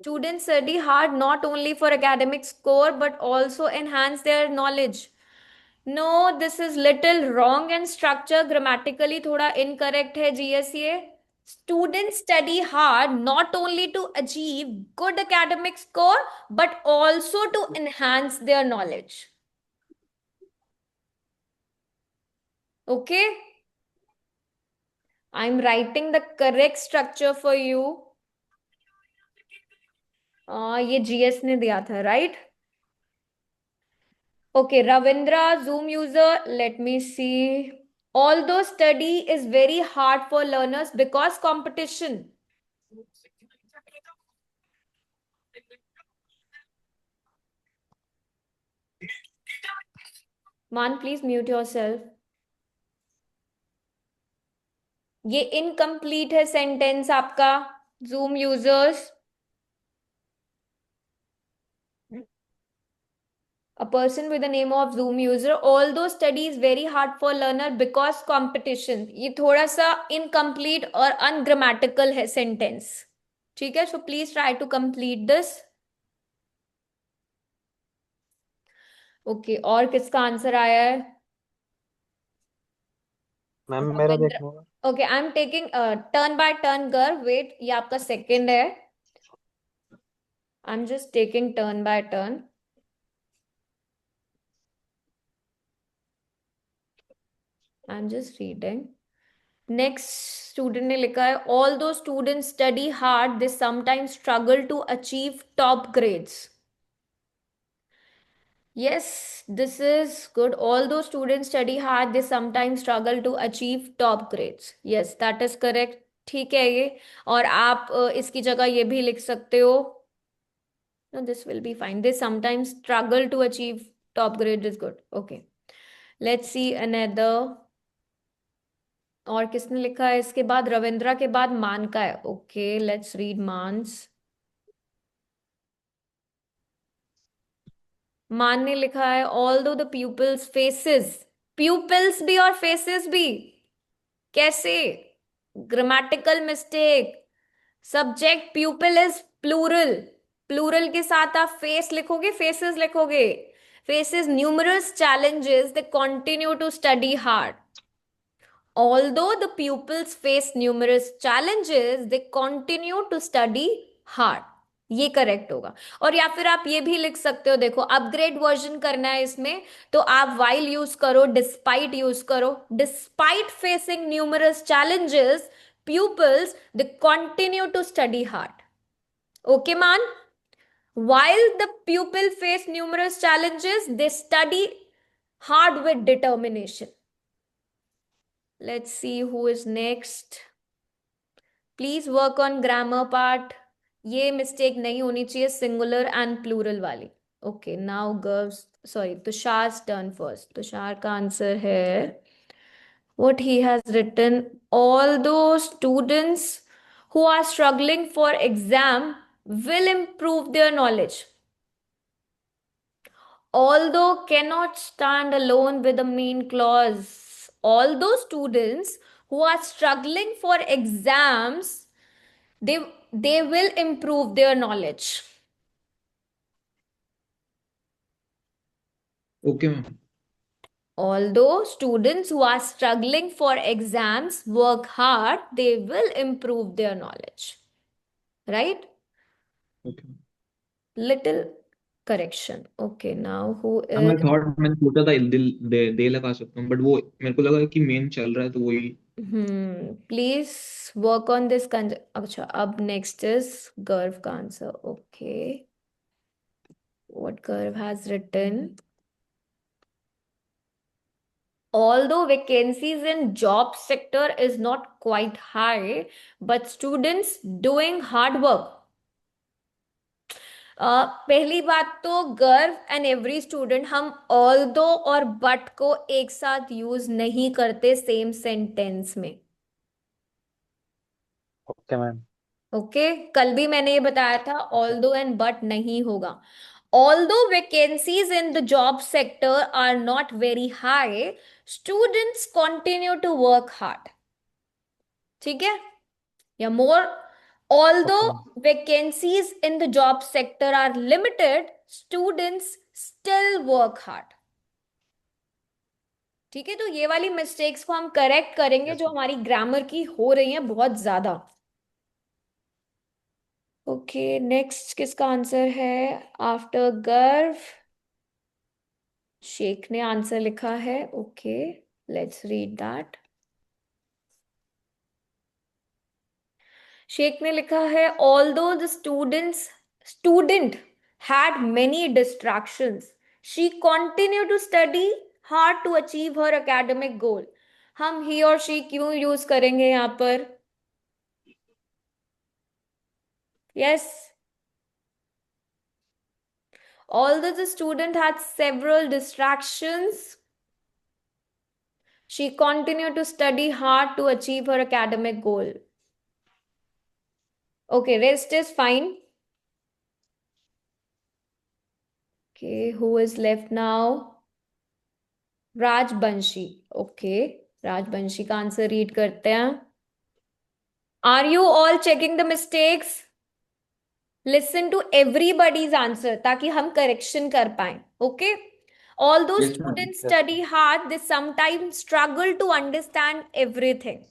Students study hard not only for academic score but also enhance their knowledge. No, this is little wrong and structure grammatically थोड़ा incorrect है GS ये. Students study hard not only to achieve good academic score but also to enhance their knowledge. Okay? I'm writing the correct structure for you. ये GS ने दिया था, right? Okay, Ravindra, Zoom user, let me see. Although study is very hard for learners because competition. Man, please mute yourself. ये incomplete है sentence आपका, Zoom users. A person with the name of Zoom user, although study is very hard for learner because competition. ये थोड़ा सा incomplete और ungrammatical है sentence. ठीक है, so please try to complete this. Okay, और किसका आंसर आया है? मैम मेरा रविंद्र. देखना होगा. Okay, I'm taking turn by turn girl. Wait, ये आपका second है. I'm just taking turn by turn. I'm just reading. Next student ने लिखा है although students study hard, they sometimes struggle to achieve top grades. Yes, this is good. Although students study hard, they sometimes struggle to achieve top grades. Yes, that is correct. ठीक है ये. और आप इसकी जगह ये भी लिख सकते हो. No, this will be fine. They sometimes struggle to achieve top grades is good. Okay. Let's see another. और किसने लिखा है इसके बाद? रविंद्रा के बाद मान का है. ओके, लेट्स रीड मान्स. मान ने लिखा है ऑल दो द प्यूपल्स फेसेस. प्यूपल्स भी और फेसेस भी कैसे? Grammatical mistake. Subject pupil is plural. Plural के साथ आप फेस लिखोगे, फेसेस लिखोगे. faces numerous challenges, they continue to study hard. Although the pupils face numerous challenges, they continue to study hard. ये करेक्ट होगा. और या फिर आप ये भी लिख सकते हो, देखो अपग्रेड वर्जन करना है इसमें, तो आप while यूज करो, डिस्पाइट यूज करो. Despite facing numerous challenges, pupils they continue to study hard. Okay, man? While the pupil face numerous challenges, they study hard with determination. Let's see who is next. Please work on grammar part. ये mistake नहीं होनी चाहिए, singular and plural वाली. Okay, now girls, sorry, Tushar's turn first. Tushar का answer है, what he has written, all those students who are struggling for exam will improve their knowledge. Although cannot stand alone with the main clause. All those students who are struggling for exams, they will improve their knowledge. Okay, ma'am. Although students who are struggling for exams work hard, they will improve their knowledge. Right? Okay. Little correction. Okay, now who मैं is... thought मैंने सोचा था दे लगा सकता हूँ, but वो मेरे को लगा कि मेन चल रहा है तो वही. Please work on this. अच्छा, अब next is Garv का answer. Okay. What Garv has written. Although vacancies in job sector is not quite high, but students doing hard work. पहली बात तो गर्व एंड एवरी स्टूडेंट, हम ऑल्दो और but को एक साथ यूज नहीं करते सेम सेंटेंस में. Okay ma'am. ओके, कल भी मैंने ये बताया था, ऑल्दो एंड बट नहीं होगा. Although vacancies in the job sector are not very high, students continue to work hard. ठीक है? या more, although vacancies in the job sector are limited, students still work hard. ठीक है? तो ये वाली मिस्टेक्स को हम करेक्ट करेंगे जो हमारी ग्रामर की हो रही हैं बहुत ज्यादा. ओके, नेक्स्ट किसका आंसर है? आफ्टर गर्व शेख ने आंसर लिखा है. Okay, let's read that. Shaikh ने लिखा है, although the student had many distractions, she continued to study hard to achieve her academic goal. हम he और she क्यों यूज करेंगे यहाँ पर? Yes. Although the student had several distractions, she continued to study hard to achieve her academic goal. Okay, rest is fine. Okay, who is left now? Rajbanshi. Okay, Rajbanshi का answer read करते हैं. Are you all checking the mistakes? Listen to everybody's answer ताकि हम correction कर पाए. Okay? Although Yes, ma'am. students study hard, they sometimes struggle to understand everything.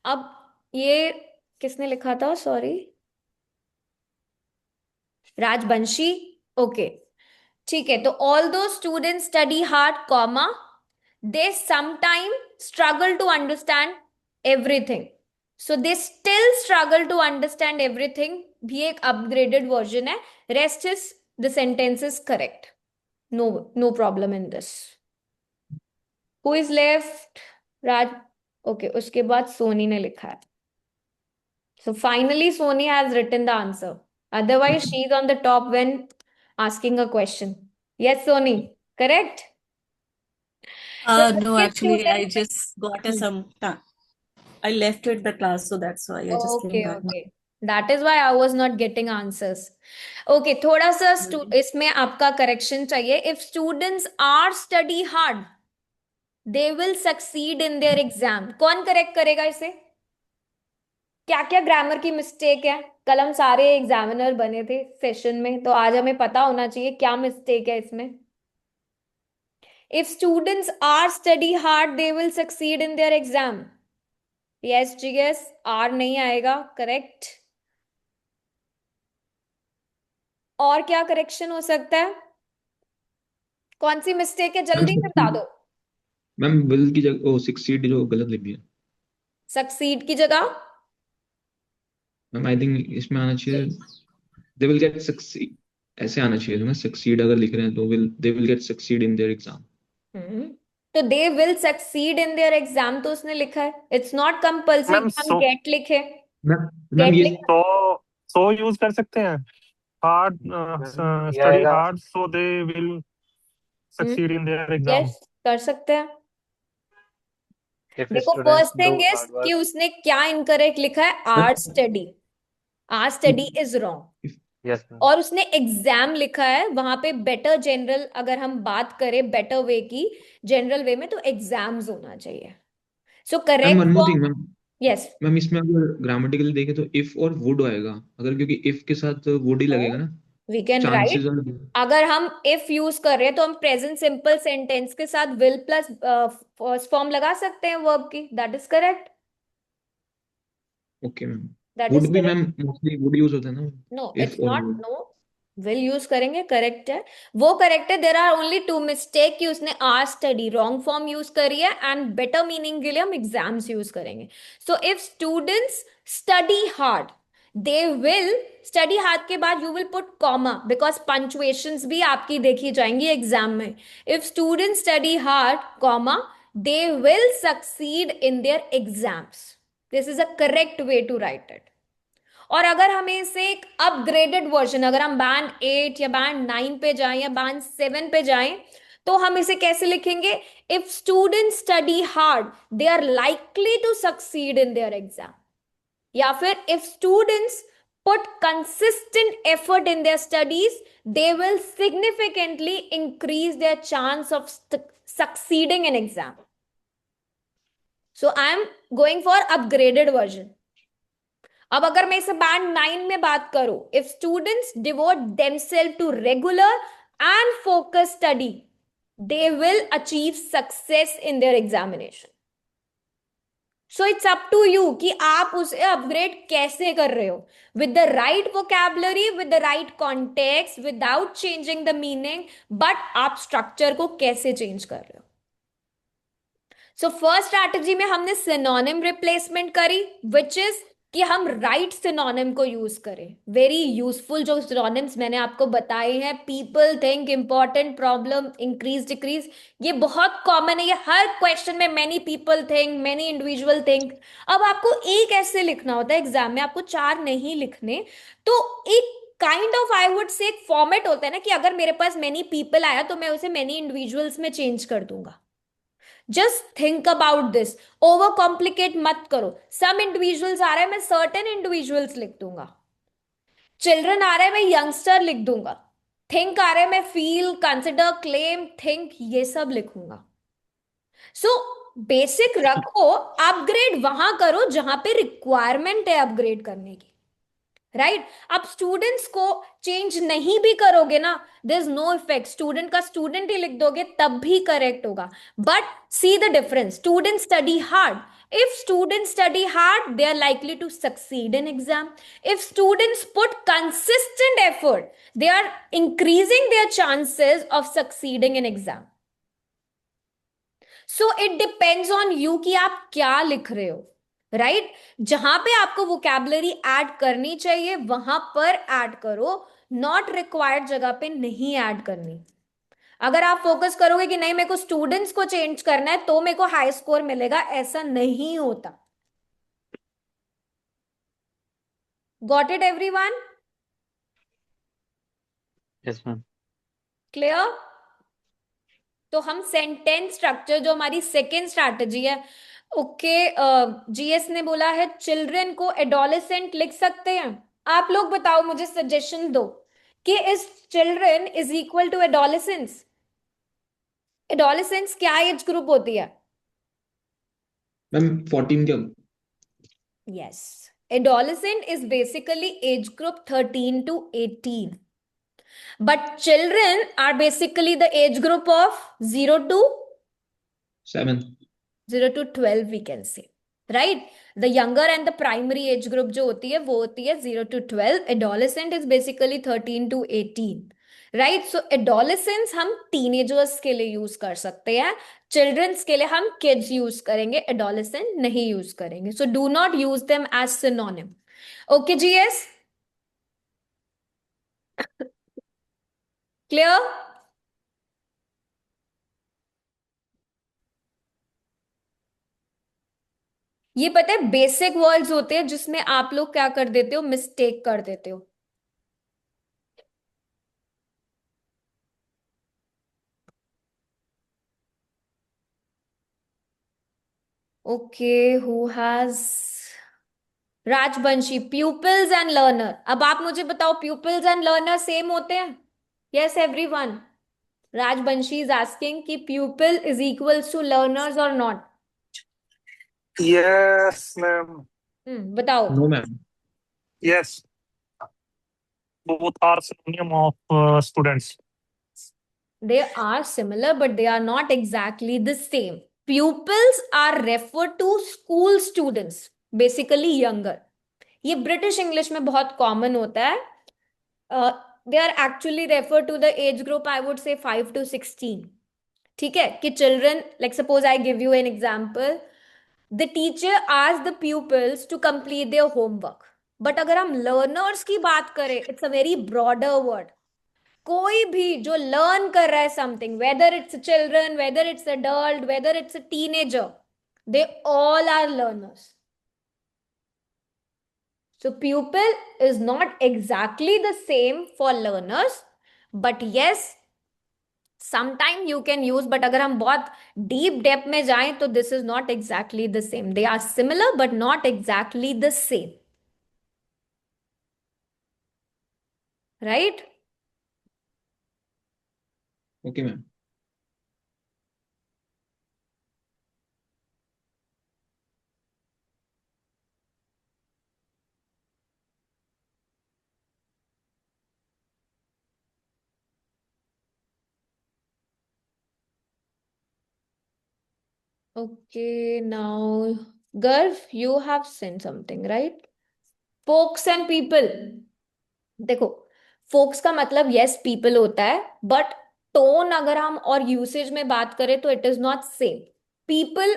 अब ये किसने लिखा था? Sorry. राजबंशी. Okay. ठीक है, तो although students study hard, comma, they sometimes struggle to understand everything. So they still struggle to understand everything. भी एक upgraded version है. Rest is the sentence is correct. No problem in this. Who is left? Raj. Okay, उसके बाद सोनी ने लिखा है. So finally Soni has written the answer. Otherwise she is on the top when asking a question. Yes, Soni, correct? No, actually, I just got some time. I left it the class, so that's why I just came back. Okay. That is why I was not getting answers. Okay, थोड़ा सा इसमें आपका correction चाहिए. If students are study hard, they will succeed in their exam. कौन correct करेगा इसे? क्या क्या ग्रामर की मिस्टेक है? कल हम सारे एग्जामिनर बने थे सेशन में, तो आज हमें पता होना चाहिए क्या मिस्टेक है इसमें. If students are study hard, they will succeed in their exam. Yes, GS, R नहीं आएगा, करेक्ट. और क्या करेक्शन हो सकता है? कौन सी मिस्टेक है, जल्दी से बता दो. मैम विल की जगह succeed जो गलत लिख दिया सक्सीड की जगह मैम. आई थिंक इसमें आना चाहिए दे विल गेट सक्सीड, ऐसे आना चाहिए ना. सक्सीड अगर लिख रहे हैं तो they will get succeed in their exam. तो they will succeed in their exam तो उसने लिखा है. इट्स नॉट कंपल्सरी मैम कि हम सो गेट लिखे. मैम गेट ये लिखा. सो यूज कर सकते हैं. हार्ड ये स्टडी आएगा hard so they will succeed in their exam. Yes, कर सकते हैं. if देखो, students first do thing is hard कि work. उसने क्या इनकरेक्ट लिखा है. Are study. Are study is wrong. Yes, ma'am. और उसने एग्जाम लिखा है. वहां पे बेटर जनरल, अगर हम बात करें बेटर वे की, जनरल वे में, तो एग्जाम्स होना चाहिए. So ma'am correct one more form. Thing ma'am. Yes. Ma'am इसमें अगर ग्रामेटिकली देखें तो इफ और वुड आएगा, अगर क्योंकि इफ के साथ वुड ही लगेगा ना. We can chances right. Are. अगर हम इफ यूज कर रहे हैं तो हम प्रेजेंट सिंपल सेंटेंस के साथ विल प्लस फर्स्ट फॉर्म लगा सकते हैं वर्ब की. That is correct. Okay ma'am. That would is भी correct. Ma'am mostly would use होता है ना. नो, इफ इट्स और not. Would. No, will use करेंगे. करेक्ट है, वो करेक्ट है. There are only two mistake कि उसने are study wrong form use करी है, एंड बेटर मीनिंग के लिए हम एग्जाम्स यूज करेंगे. So if students study hard, they will study hard के बाद you will put comma, because punctuations भी आपकी देखी जाएंगी एग्जाम में. If students study hard comma, they will succeed in their exams. This is a correct way to write it. और अगर हमें इसे एक अपग्रेडेड वर्जन, अगर हम बैंड 8 या बैंड 9 पे जाएं या बैंड 7 पे जाएं, तो हम इसे कैसे लिखेंगे? If student study hard, they are likely to succeed in their exam. या फिर if students put consistent effort in their studies, they will significantly increase their chance of succeeding in exam. So I am going for upgraded version. अब अगर मैं इसे band 9 में बात करूं, if students devote themselves to regular and focus study, they will achieve success in their examination. So it's up to you कि आप उसे अपग्रेड कैसे कर रहे हो. With the right vocabulary, with the right context, without changing the meaning, but आप structure को कैसे चेंज कर रहे हो. सो फर्स्ट स्ट्रैटेजी में हमने सिनोनिम रिप्लेसमेंट करी, विच इज कि हम राइट सिनोनिम को यूज करें. वेरी यूजफुल जो सिनोनिम्स मैंने आपको बताए हैं, people, think, important, problem, increase, decrease, ये बहुत कॉमन है. ये हर क्वेश्चन में many people think, many individual think. अब आपको एक ऐसे लिखना होता है एग्जाम में, आपको 4 नहीं लिखने. तो एक काइंड ऑफ, आई वुड से, एक फॉर्मेट होता है ना कि अगर मेरे पास मेनी पीपल आया तो मैं उसे मेनी इंडिविजुअल्स में चेंज कर दूंगा. Just think about this. Over complicate मत करो. सम इंडिविजुअल्स आ रहा है, मैं सर्टेन इंडिविजुअल्स लिख दूंगा. चिल्ड्रन आ रहा है, मैं यंगस्टर लिख दूंगा. थिंक आ रहा है, मैं फील, कंसिडर, क्लेम, थिंक, ये सब लिखूंगा. सो बेसिक रखो, अपग्रेड वहां करो जहां पे रिक्वायरमेंट है अपग्रेड करने की. राइट. अब स्टूडेंट्स को चेंज नहीं भी करोगे ना, there is no effect. Student का स्टूडेंट ही लिख दोगे तब भी करेक्ट होगा. But see the difference. Student study hard. If students study hard, they are likely to succeed in exam. If students put consistent effort, they are increasing their chances of succeeding in exam. So it depends on you कि आप क्या लिख रहे हो. Right. जहां पे आपको vocabulary add करनी चाहिए वहां पर ऐड करो. नॉट रिक्वायर्ड जगह पे नहीं ऐड करनी. अगर आप फोकस करोगे कि नहीं मेरे को स्टूडेंट्स को चेंज करना है तो मेरे को हाई स्कोर मिलेगा, ऐसा नहीं होता. Got it everyone? Yes, ma'am. Clear? तो हम सेंटेंस स्ट्रक्चर, जो हमारी सेकेंड स्ट्रैटेजी है. ओके, जीएस ने बोला है चिल्ड्रन को एडोलेसेंट लिख सकते हैं. आप लोग बताओ, मुझे सजेशन दो कि इस children is equal to adolescence. Adolescence क्या एज ग्रुप होती है? मैम 14 क्या. Yes, Adolescent is basically age group 13 to 18. But children are basically the age group of 0 to 7. 0 to 12, we can say. Right? The younger and the primary age group जो होती है वो होती है 0 to 12. Adolescent is basically 13 to 18. Right so adolescence हम teenagers के लिए use कर सकते हैं, चिल्ड्रंस के लिए हम किड्स यूज करेंगे, एडोलेसेंट नहीं यूज करेंगे. So do not use them as synonym. Okay जी, यस, क्लियर. ये पता है बेसिक वर्ड्स होते हैं जिसमें आप लोग क्या कर देते हो, मिस्टेक कर देते हो. Okay, who has Rajvanshi, pupils and learner. अब आप मुझे बताओ pupils and learner सेम होते हैं? Yes, everyone. Rajvanshi is asking कि pupil is equals to learners or not. Yes, ma'am. बताओ. No, ma'am. Yes. Both are synonym of students. They are similar, but they are not exactly the same. Pupils are referred to school students, basically younger. ये British English में बहुत common होता है. They are actually referred to the age group, I would say 5 to 16. ठीक है कि children, like suppose I give you an example, the teacher asks the pupils to complete their homework. But अगर हम learners की बात करें, it's a very broader word. कोई भी जो learn कर रहा है something, whether it's a children, whether it's adult, whether it's a teenager, they all are learners. So pupil is not exactly the same for learners, but yes, sometime you can use, but अगर हम बहुत deep depth में जाएं तो this is not exactly the same. They are similar but not exactly the same. Right? Okay, ma'am. Okay, now Garv, you have sent something, right? Folks and people. देखो, folks का मतलब yes people होता है, but tone अगर हम और usage में बात करें तो it is not same. People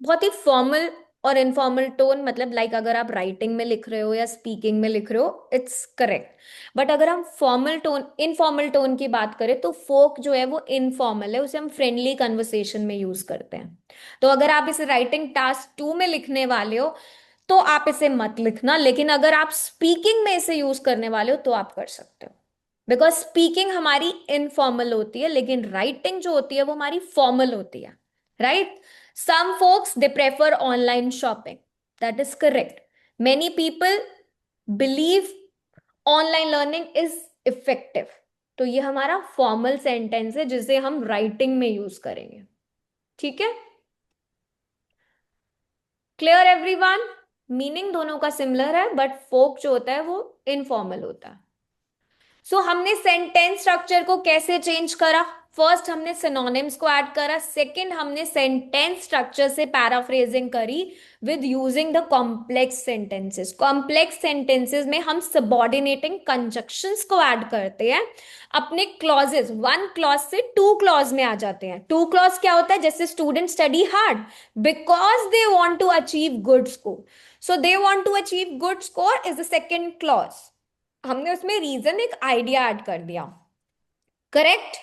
बहुत ही formal और इनफॉर्मल टोन, मतलब लाइक अगर आप राइटिंग में लिख रहे हो या स्पीकिंग में लिख रहे हो, इट्स करेक्ट. बट अगर हम फॉर्मल टोन, इनफॉर्मल टोन की बात करें तो फोक जो है वो इनफॉर्मल है, उसे हम फ्रेंडली कन्वर्सेशन में यूज करते हैं. तो अगर आप इसे राइटिंग टास्क 2 में लिखने वाले हो तो आप इसे मत लिखना, लेकिन अगर आप स्पीकिंग में इसे यूज करने वाले हो तो आप कर सकते हो, बिकॉज स्पीकिंग हमारी इनफॉर्मल होती है लेकिन राइटिंग जो होती है वो हमारी फॉर्मल होती है. Right? Some folks, they prefer online shopping. That is correct. Many people believe online learning is effective. तो ये हमारा फॉर्मल सेंटेंस है जिसे हम राइटिंग में यूज करेंगे. ठीक है? Clear everyone? मीनिंग दोनों का सिमिलर है, बट फोक जो होता है वो इनफॉर्मल होता है. सो हमने सेंटेंस स्ट्रक्चर को कैसे चेंज करा? फर्स्ट हमने सिनोनिम्स को ऐड करा, सेकंड हमने सेंटेंस स्ट्रक्चर से पैराफ्रेजिंग करी with using the complex sentences. Complex sentences में हम सबऑर्डिनेटिंग कंजक्शंस को ऐड करते हैं. अपने क्लॉजेस 1 क्लॉज से 2 क्लॉज में आ जाते हैं. 2 क्लॉज क्या होता है? जैसे student study hard because they want to achieve good score. So they want to achieve good score is the second clause. हमने उसमें रीजन, एक आइडिया ऐड कर दिया. Correct?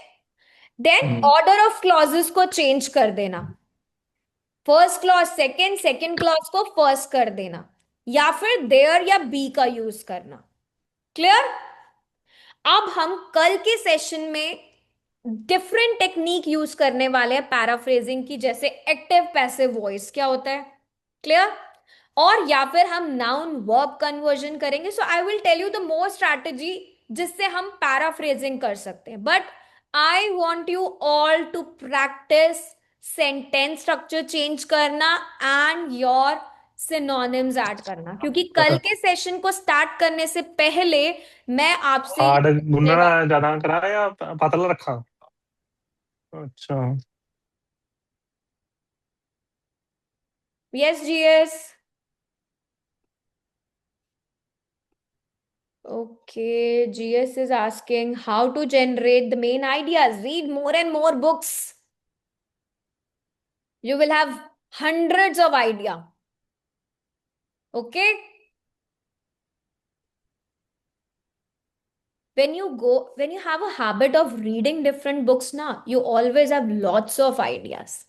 Then order of clauses को चेंज कर देना. First clause second, second clause को first कर देना, या फिर देयर या बी का यूज करना. क्लियर? अब हम कल के सेशन में डिफरेंट टेक्निक यूज करने वाले हैं पैराफ्रेजिंग की, जैसे एक्टिव पैसिव वॉइस क्या होता है. क्लियर? और या फिर हम नाउन वर्ब कन्वर्जन करेंगे. So I will tell you the more strategy जिससे हम पैराफ्रेजिंग कर सकते हैं. But I want you all to practice sentence structure change करना एंड योर सिनोनिम्स ऐड करना, क्योंकि कल के सेशन को स्टार्ट करने से पहले मैं आपसे हार्ड गुनना ज्यादा करा या पतला रखा? अच्छा। Yes GS. Okay, GS is asking how to generate the main ideas. Read more and more books. You will have hundreds of idea. Okay? When you have a habit of reading different books now, you always have lots of ideas.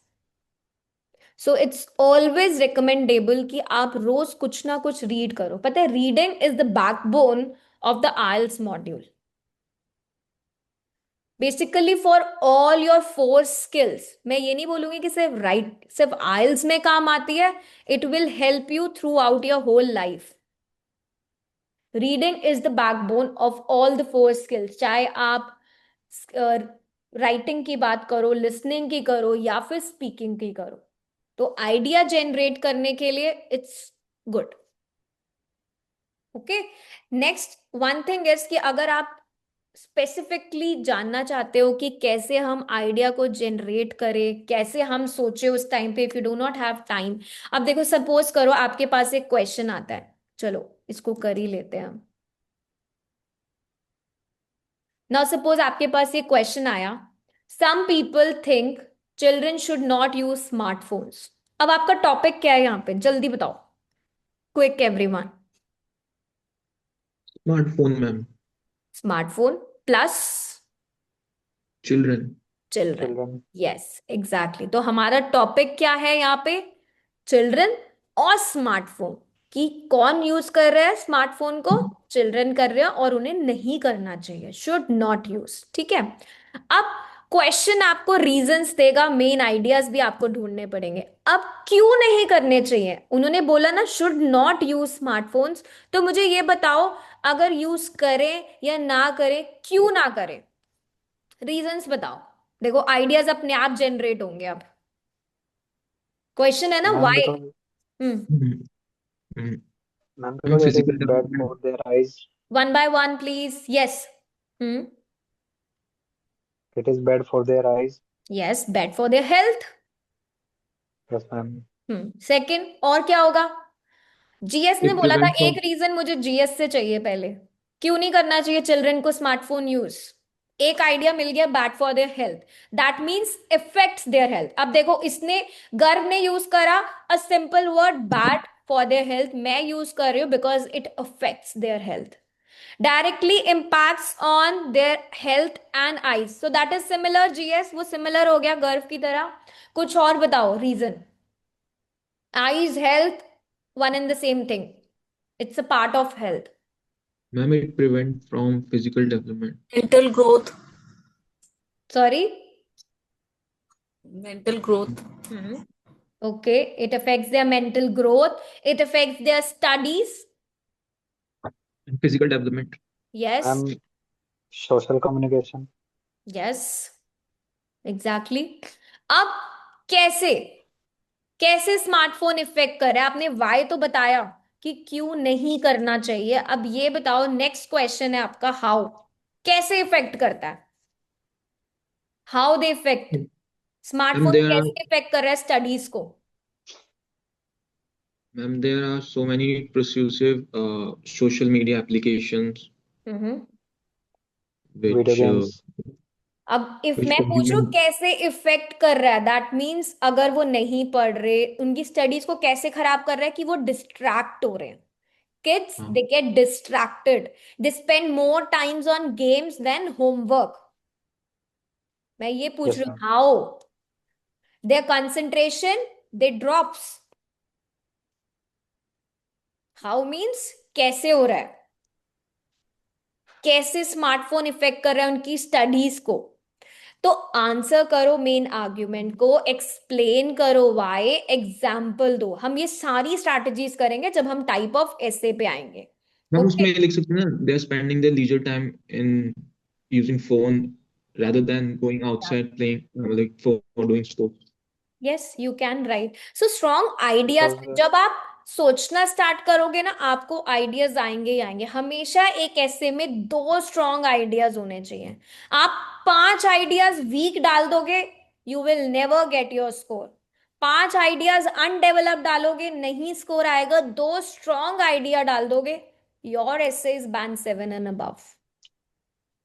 So it's always recommendable कि आप रोज कुछ ना कुछ read करो. पता है, reading is the backbone of the IELTS module. Basically for all your 4 skills. मैं ये नहीं बोलूंगी कि सिर्फ आइल्स में काम आती है. It will help you throughout your whole life. Reading is the backbone of all the 4 skills. चाहे आप राइटिंग की बात करो, लिसनिंग की करो, या फिर स्पीकिंग की करो. तो आइडिया जनरेट करने के लिए it's good. Okay. Next one thing is कि अगर आप स्पेसिफिकली जानना चाहते हो कि कैसे हम आइडिया को जनरेट करें, कैसे हम सोचे उस टाइम पे, if you do not have time. अब देखो, सपोज करो आपके पास एक क्वेश्चन आता है. चलो इसको कर ही लेते हैं हम. नाउ सपोज आपके पास ये क्वेश्चन आया, some people think children should not use smartphones. अब आपका टॉपिक क्या है यहाँ पे, जल्दी बताओ. Quick everyone. Smartphone, ma'am. Smartphone plus Children. Children. Children. Yes exactly. तो हमारा टॉपिक क्या है यहाँ पे, चिल्ड्रन और स्मार्टफोन. कि कौन यूज कर रहा है स्मार्टफोन को, चिल्ड्रन कर रहे हैं, और उन्हें नहीं करना चाहिए, शुड नॉट यूज. ठीक है. अब क्वेश्चन आपको रीजंस देगा, मेन आइडियाज भी आपको ढूंढने पड़ेंगे. अब क्यों नहीं करने चाहिए, उन्होंने बोला ना शुड नॉट यूज स्मार्टफोन्स. तो मुझे ये बताओ, अगर यूज करें या ना करें, क्यों ना करें, रीजंस बताओ. देखो आइडियाज अपने आप जनरेट होंगे. अब क्वेश्चन है ना, Ma'am, why. because Mm. ma'am, Ma'am, because it physical is bad development. for their eyes. One by one please. Yes. It is bad for their eyes. Yes, bad for their health. Yes, ma'am. Second, और क्या होगा. GS ने It बोला था prevents एक reason मुझे GS से चाहिए पहले, क्यों नहीं करना चाहिए चिल्ड्रन को स्मार्टफोन यूज. एक आइडिया मिल गया, bad for their health. That means effects their health. अब देखो, इसने गर्व ने यूज करा a simple word bad for their health. मैं यूज कर रही हूँ because it affects their health, directly impacts on their health and eyes. So that is similar. GS वो सिमिलर हो गया गर्व की तरह. कुछ और बताओ reason. Eyes, health, one and the same thing. It's a part of health. Ma'am, it prevents from physical development. Mental growth. Sorry? Mental growth. Okay, it affects their mental growth. It affects their studies. And physical development. Yes. Social communication. Yes. Exactly. अब कैसे कैसे smartphone effect कर रहा है, आपने Y तो बताया कि क्यों नहीं करना चाहिए. अब ये बताओ, नेक्स्ट क्वेश्चन है आपका, हाउ. कैसे इफेक्ट करता है, how they effect. Smartphone there are- कैसे इफेक्ट कर रहा है स्टडीज को. Ma'am, there are so many persuasive social media applications Video which games. अब इफ which मैं पूछूं consume कैसे इफेक्ट कर रहा है, दैट मीन्स अगर वो नहीं पढ़ रहे, उनकी स्टडीज को कैसे खराब कर रहा है, कि वो डिस्ट्रैक्ट हो रहे हैं. Kids they get distracted, they spend more times on games then homework. मैं ये पूछ Yes, रही हूँ, ma'am. How their concentration they drops. How means कैसे हो रहा है, कैसे स्मार्टफोन इफेक्ट कर रहा है उनकी स्टडीज को. तो आंसर करो मेन आर्ग्यूमेंट को, एक्सप्लेन करो व्हाई, एग्जाम्पल दो. हम ये सारी स्ट्रैटेजीज करेंगे जब हम टाइप ऑफ एसे पे आएंगे. Ma'am, Okay. उसमें लिख सकते हैं ना, they are spending their leisure time in using phone rather than going outside playing like for doing sports. Yes, you can write. So strong ideas. Because, जब आप सोचना स्टार्ट करोगे ना, आपको आइडियाज आएंगे ही आएंगे। हमेशा एक ऐसे में 2 स्ट्रॉन्ग आइडियाज होने चाहिए। आप 5 आइडियाज वीक डाल दोगे, you will never get your score. 5 ideas undeveloped डालोगे, नहीं स्कोर आएगा। 2 स्ट्रॉन्ग आइडिया डाल दोगे, your essay is band 7 and above.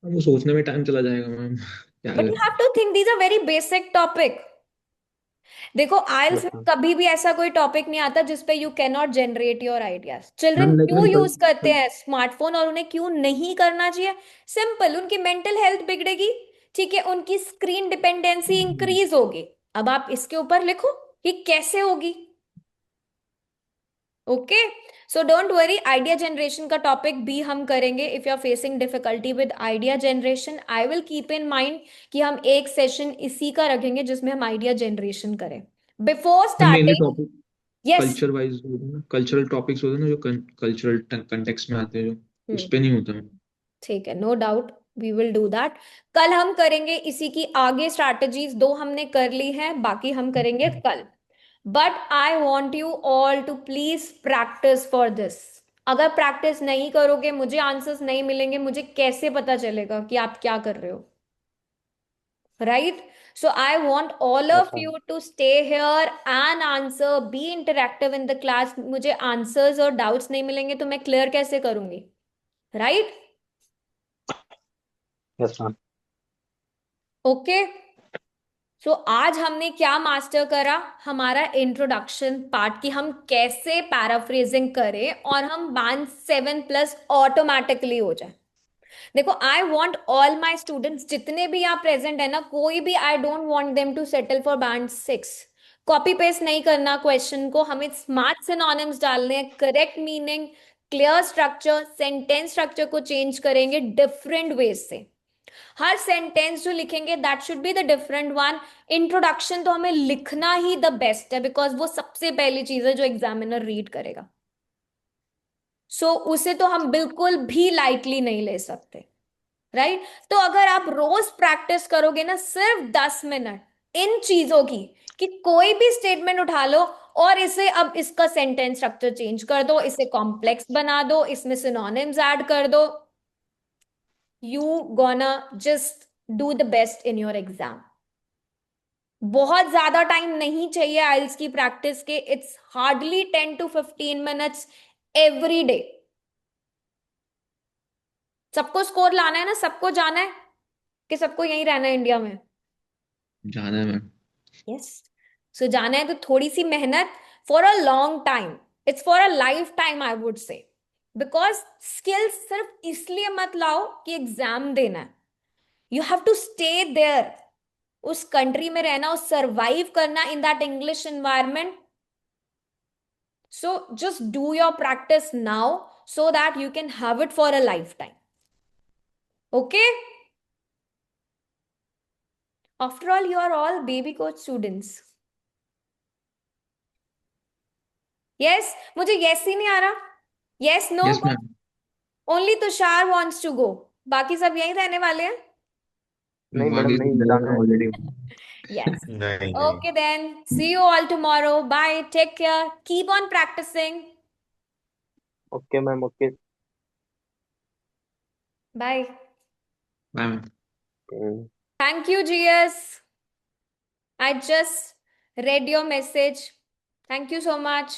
वो सोचने में टाइम चला जाएगा मैम, क्या बट यू करें? Have to think, these are very basic topic. देखो आइल्स यस में मैम। कभी भी ऐसा कोई टॉपिक नहीं आता जिसपे you can not generate your ideas. Children ma'am क्यों लेकिन यूज करते हैं स्मार्टफोन, और उन्हें क्यों नहीं करना चाहिए? सिंपल, उनकी मेंटल हेल्थ बिगड़ेगी, ठीक है, उनकी स्क्रीन डिपेंडेंसी इंक्रीज होगी। अब आप इसके ऊपर लिखो कि कैसे होगी। Okay, so don't worry, idea generation का टॉपिक भी हम करेंगे। If you are facing difficulty with idea generation, I will keep in mind कि हम एक सेशन इसी का रखेंगे जिसमें हम आइडिया जनरेशन करें before mainly starting. Topic yes. Culture wise cultural topics होते हैं ना, जो कल्चरल कंटेक्स्ट में आते हैं, जो उस पे नहीं होता मैम। ठीक है, no doubt, we will do that. कल हम करेंगे इसी की आगे स्ट्रैटेजीज। 2 हमने कर ली है, बाकी हम करेंगे कल। But I want you all to please practice for this. अगर प्रैक्टिस नहीं करोगे, मुझे आंसर्स नहीं मिलेंगे, मुझे कैसे पता चलेगा कि आप क्या कर रहे हो? Right? So I want all yes of ma'am. you to stay here and answer, be interactive in the class. मुझे आंसर्स और डाउट्स नहीं मिलेंगे तो मैं क्लियर कैसे करूंगी? राइट? Yes ma'am. ओके, सो आज हमने क्या मास्टर करा? हमारा इंट्रोडक्शन पार्ट, कि हम कैसे पैराफ्रेजिंग करें और हम बैंड 7+ ऑटोमेटिकली हो जाए। देखो, I want all my students, जितने भी यहाँ प्रेजेंट है ना, कोई भी, I don't want them to settle for band 6। Copy paste नहीं करना क्वेश्चन को, हमें स्मार्ट सिनोनिम्स डालने हैं, correct meaning, clear structure, sentence structure को चेंज करेंगे डिफरेंट वेज से। हर सेंटेंस जो लिखेंगे that should be the different one. Introduction तो हमें लिखना ही द बेस्ट है, बिकॉज वो सबसे पहली चीज है जो एग्जामिनर रीड करेगा। सो उसे तो हम बिल्कुल भी लाइटली नहीं ले सकते। राइट? तो अगर आप रोज प्रैक्टिस करोगे ना, सिर्फ 10 मिनट इन चीजों की, कि कोई भी स्टेटमेंट उठा लो और इसे, अब इसका सेंटेंस स्ट्रक्चर चेंज कर दो, इसे कॉम्प्लेक्स बना दो, इसमें सिनोनिम्स ऐड कर दो, you gonna just do the best in your exam. बहुत ज्यादा टाइम नहीं चाहिए आइल्स की प्रैक्टिस के। It's hardly 10 to 15 minutes every day. सबको स्कोर लाना है ना, सबको जाना है कि सबको यहीं रहना है इंडिया में? जाना है मैम। यस। सो जाना है तो थोड़ी सी मेहनत for a long time, it's for a life time I would say. Because skills सिर्फ इसलिए मत लाओ कि एग्जाम देना है, you have to stay there, उस कंट्री में रहना, उस सर्वाइव करना in that English environment. So just do your practice now so that you can have it for a lifetime. Okay? After all, you are all baby coach students. Yes? मुझे yes ही नहीं आ रहा। Yes, no, yes ma'am. only Tushar wants to go. बाकी सब यहीं रहने वाले हैं? नहीं मैडम, आगे नहीं जाना है। ऑलरेडी। Yes. नहीं Okay then. See you all tomorrow. Bye. Take care. Keep on practicing. Okay ma'am, okay. Bye. Bye ma'am. Thank you, GS. I just read your message. Thank you so much.